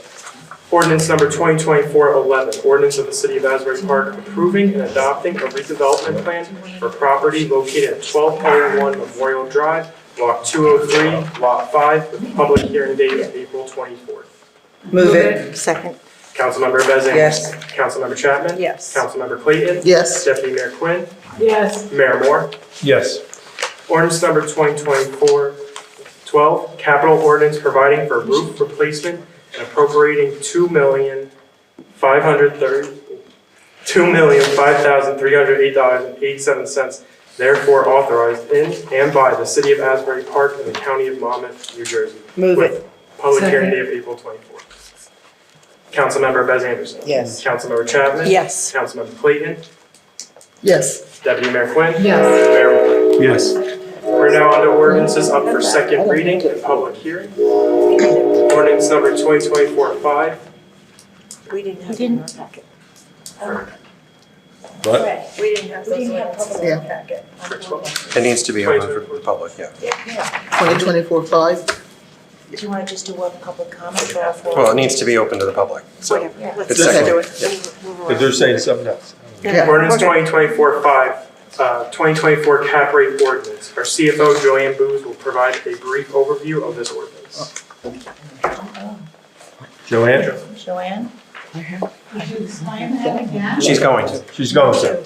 [SPEAKER 1] Ordinance number 2024-11, ordinance of the City of Asbury Park approving and adopting a redevelopment plan for property located at 1201 Memorial Drive, Block 203, Lot 5, with a public hearing date of April 24th.
[SPEAKER 4] Move it.
[SPEAKER 7] Second.
[SPEAKER 1] Councilmember Bez Anderson.
[SPEAKER 4] Yes.
[SPEAKER 1] Councilmember Chapman.
[SPEAKER 7] Yes.
[SPEAKER 1] Councilmember Clayton.
[SPEAKER 8] Yes.
[SPEAKER 1] Deputy Mayor Quinn.
[SPEAKER 6] Yes.
[SPEAKER 1] Mayor Moore.
[SPEAKER 3] Yes. Ordinance
[SPEAKER 1] Ordinance number 2024-12, capital ordinance providing for roof replacement and appropriating $2,005,308.87, therefore authorized in and by the City of Asbury Park and the County of Monmouth, New Jersey.
[SPEAKER 4] Move
[SPEAKER 1] with
[SPEAKER 4] it.
[SPEAKER 1] Public hearing
[SPEAKER 6] Second.
[SPEAKER 1] date of April 24th. Councilmember Bez Anderson.
[SPEAKER 4] Yes.
[SPEAKER 1] Councilmember Chapman.
[SPEAKER 7] Yes.
[SPEAKER 1] Councilmember Clayton.
[SPEAKER 8] Yes.
[SPEAKER 1] Deputy Mayor Quinn.
[SPEAKER 6] Yes.
[SPEAKER 1] Mayor Moore.
[SPEAKER 3] Yes.
[SPEAKER 1] We're now on to ordinances up for second reading and public hearing. Ordinance number 2024-5.
[SPEAKER 7] We didn't have it in our packet.
[SPEAKER 3] What?
[SPEAKER 7] We didn't have those ordinances in our packet.
[SPEAKER 2] It needs to be open for the public, yeah.
[SPEAKER 8] 2024-5.
[SPEAKER 12] Do you want to just do one public comment or for?
[SPEAKER 2] Well, it needs to be open to the public, so.
[SPEAKER 7] Whatever. Let's
[SPEAKER 2] It's
[SPEAKER 7] just
[SPEAKER 2] second.
[SPEAKER 7] do it.
[SPEAKER 3] If they're saying something else.
[SPEAKER 8] Yeah.
[SPEAKER 1] Ordinance 2024-5, 2024 cap rate ordinance. Our CFO, Joanne Booz, will provide a brief overview of this ordinance.
[SPEAKER 3] Joanne?
[SPEAKER 12] Joanne?
[SPEAKER 15] Could you explain that again?
[SPEAKER 2] She's going to.
[SPEAKER 3] She's going to.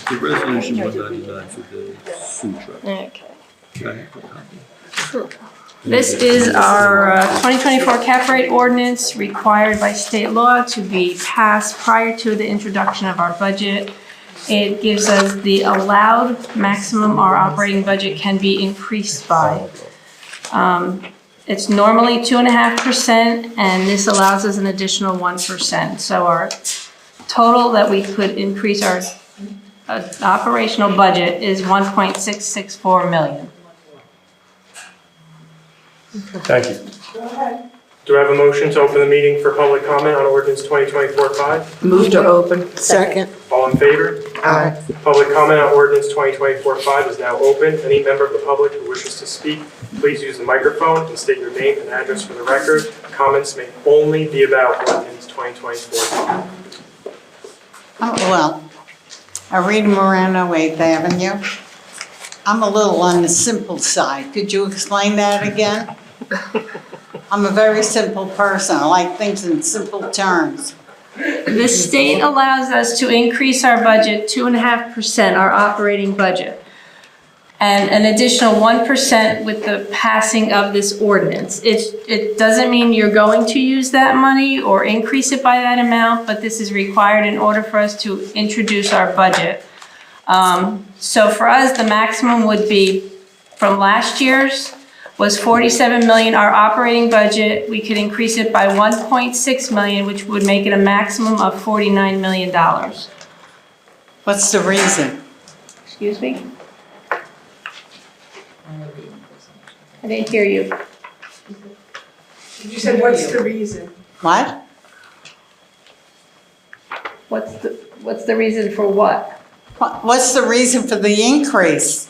[SPEAKER 5] The resolution 199 for the food truck.
[SPEAKER 12] Okay.
[SPEAKER 5] Okay.
[SPEAKER 23] This is our 2024 cap rate ordinance required by state law to be passed prior to the introduction of our budget. It gives us the allowed maximum our operating budget can be increased by. It's normally 2.5%, and this allows us an additional 1%. So our total that we could increase our operational budget is $1.664 million.
[SPEAKER 3] Thank you.
[SPEAKER 1] Do I have a motion to open the meeting for public comment on ordinance 2024-5?
[SPEAKER 4] Move to open. Second.
[SPEAKER 1] All in favor?
[SPEAKER 4] Aye.
[SPEAKER 1] Public comment on ordinance 2024-5 is now open. Any member of the public who wishes to speak, please use the microphone and state your name and address for the record. Comments may only be about ordinance 2024-5.
[SPEAKER 15] Well, Rita Moreno, 8th Avenue. I'm a little on the simple side. Could you explain that again? I'm a very simple person. I like things in simple terms.
[SPEAKER 23] The state allows us to increase our budget 2.5%, our operating budget, and an additional 1% with the passing of this ordinance. It doesn't mean you're going to use that money or increase it by that amount, but this is required in order for us to introduce our budget. So for us, the maximum would be from last year's was 47 million. Our operating budget, we could increase it by 1.6 million, which would make it a maximum of $49 million.
[SPEAKER 15] What's the reason?
[SPEAKER 23] Excuse me? I didn't hear you.
[SPEAKER 6] You said, what's the reason?
[SPEAKER 15] What?
[SPEAKER 23] What's the reason for what?
[SPEAKER 15] What's the reason for the increase?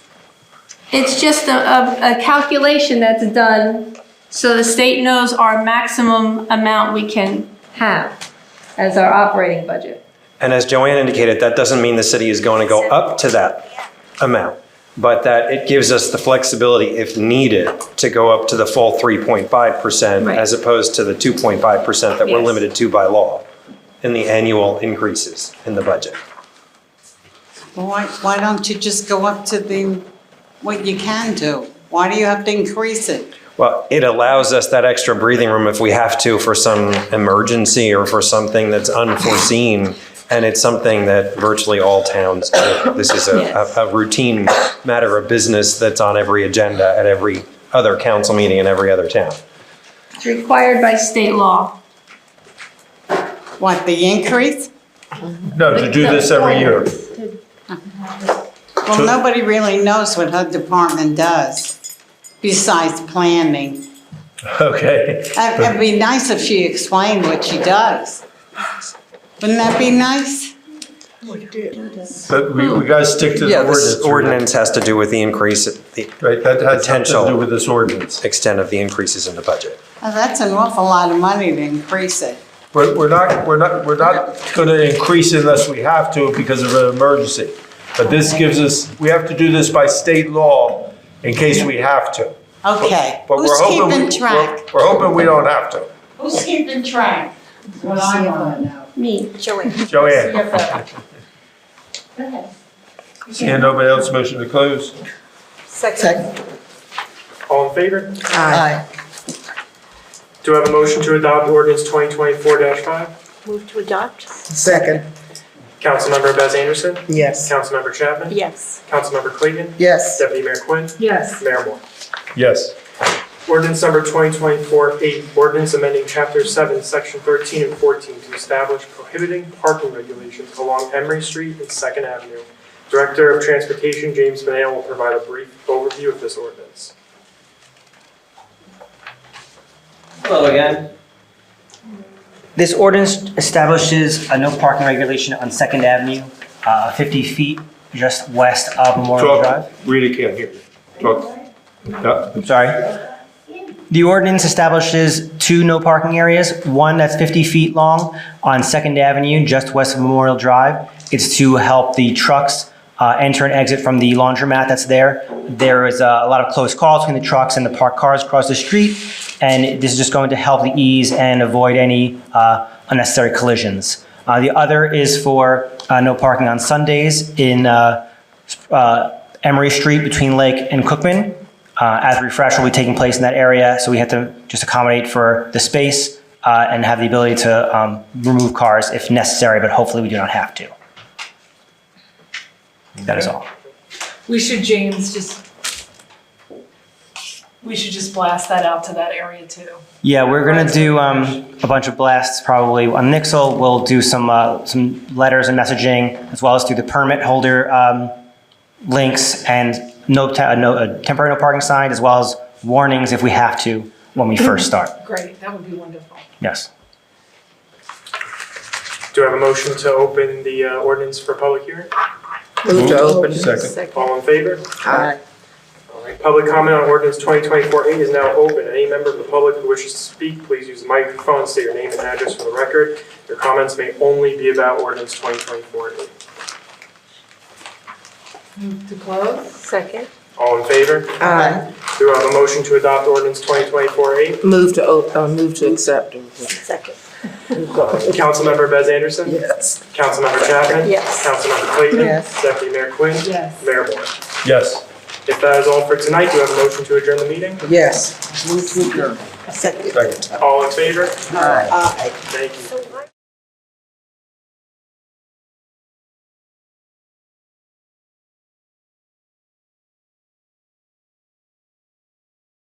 [SPEAKER 23] It's just a calculation that's done so the state knows our maximum amount we can have as our operating budget.
[SPEAKER 2] And as Joanne indicated, that doesn't mean the city is going to go up to that amount. but that it gives us the flexibility, if needed, to go up to the full 3.5%
[SPEAKER 23] Right.
[SPEAKER 2] as opposed to the 2.5% that we're
[SPEAKER 23] Yes.
[SPEAKER 2] limited to by law in the annual increases in the budget.
[SPEAKER 15] Why don't you just go up to what you can do? Why do you have to increase it?
[SPEAKER 2] Well, it allows us that extra breathing room if we have to for some emergency or for something that's unforeseen. And it's something that virtually all towns do. This is a routine matter of business that's on every agenda at every other council meeting in every other town.
[SPEAKER 23] It's required by state law.
[SPEAKER 15] What, the increase?
[SPEAKER 3] No, to do this every year.
[SPEAKER 15] Well, nobody really knows what her department does besides planning.
[SPEAKER 3] Okay.
[SPEAKER 15] It'd be nice if she explained what she does. Wouldn't that be nice?
[SPEAKER 3] But we gotta stick to the
[SPEAKER 2] Yeah,
[SPEAKER 3] ordinance.
[SPEAKER 2] this ordinance has to do with the increase, the
[SPEAKER 3] Right, that has something to do
[SPEAKER 2] potential
[SPEAKER 3] with this ordinance.
[SPEAKER 2] extent of the increases in the budget.
[SPEAKER 15] Well, that's an awful lot of money to increase it.
[SPEAKER 3] We're not gonna increase it unless we have to because of an emergency. But this gives us, we have to do this by state law in case we have to.
[SPEAKER 15] Okay,
[SPEAKER 3] But
[SPEAKER 15] who's
[SPEAKER 3] we're hoping
[SPEAKER 15] keeping track?
[SPEAKER 3] We're hoping we don't have to.
[SPEAKER 15] Who's keeping track? That's what I wanna know.
[SPEAKER 23] Me.
[SPEAKER 15] Joanne.
[SPEAKER 3] Joanne.
[SPEAKER 15] CFO. Go ahead.
[SPEAKER 3] Seeing nobody else, motion to close.
[SPEAKER 8] Second.
[SPEAKER 1] All in favor?
[SPEAKER 8] Aye.
[SPEAKER 1] Do I have a motion to adopt ordinance 2024-5?
[SPEAKER 7] Move to adopt?
[SPEAKER 8] Second.
[SPEAKER 1] Councilmember Bez Anderson.
[SPEAKER 8] Yes.
[SPEAKER 1] Councilmember Chapman.
[SPEAKER 7] Yes.
[SPEAKER 1] Councilmember Clayton.
[SPEAKER 8] Yes.
[SPEAKER 1] Deputy Mayor Quinn.
[SPEAKER 23] Yes.
[SPEAKER 1] Mayor Moore.
[SPEAKER 3] Yes.
[SPEAKER 1] Ordinance number 2024-8, ordinance amending chapter 7, section 13 and 14 to establish prohibiting parking regulations along Emery Street and 2nd Avenue. Director of Transportation James Benale will provide a brief overview of this ordinance.
[SPEAKER 11] Hello again. This ordinance establishes a no parking regulation on 2nd Avenue, 50 feet just west of Memorial Drive.
[SPEAKER 3] Really can't hear you. Talk. Yeah.
[SPEAKER 11] I'm sorry. The ordinance establishes two no parking areas, one that's 50 feet long on 2nd Avenue, just west of Memorial Drive. It's to help the trucks enter and exit from the laundromat that's there. There is a lot of close calls between the trucks and the parked cars across the street, and this is just going to help the ease and avoid any unnecessary collisions. The other is for no parking on Sundays in Emery Street between Lake and Cookman. As a refresh will be taking place in that area, so we have to just accommodate for the space and have the ability to remove cars if necessary, but hopefully we do not have to. That is all.
[SPEAKER 6] We should, James, we should just blast that out to that area too.
[SPEAKER 11] Yeah, we're gonna do a bunch of blasts probably on Nixle. We'll do some letters and messaging, as well as through the permit holder links and temporary no parking sign, as well as warnings if we have to when we first start.
[SPEAKER 6] Great, that would be wonderful.
[SPEAKER 11] Yes.
[SPEAKER 1] Do I have a motion to open the ordinance for public hearing?
[SPEAKER 8] Move to open.
[SPEAKER 3] Second.
[SPEAKER 1] All in favor?
[SPEAKER 8] Aye.
[SPEAKER 1] All right, public comment on ordinance 2024-8 is now open. Any member of the public who wishes to speak, please use the microphone, state your name and address for the record. Your comments may only be about ordinance 2024-8.
[SPEAKER 6] Move to close?
[SPEAKER 7] Second.
[SPEAKER 1] All in favor?
[SPEAKER 8] Aye.
[SPEAKER 1] Do I have a motion to adopt ordinance 2024-8?
[SPEAKER 8] Move to accept.
[SPEAKER 7] Second.
[SPEAKER 1] Councilmember Bez Anderson?
[SPEAKER 8] Yes.
[SPEAKER 1] Councilmember Chapman?
[SPEAKER 7] Yes.
[SPEAKER 1] Councilmember Clayton?
[SPEAKER 8] Yes.
[SPEAKER 1] Deputy Mayor Quinn?
[SPEAKER 6] Yes.
[SPEAKER 1] Mayor Moore.
[SPEAKER 3] Yes.
[SPEAKER 1] If that is all for tonight, do you have a motion to adjourn the meeting?
[SPEAKER 8] Yes. Move to adjourn.
[SPEAKER 7] Second.
[SPEAKER 3] Second.
[SPEAKER 1] All in favor?
[SPEAKER 8] Aye.
[SPEAKER 1] Thank you.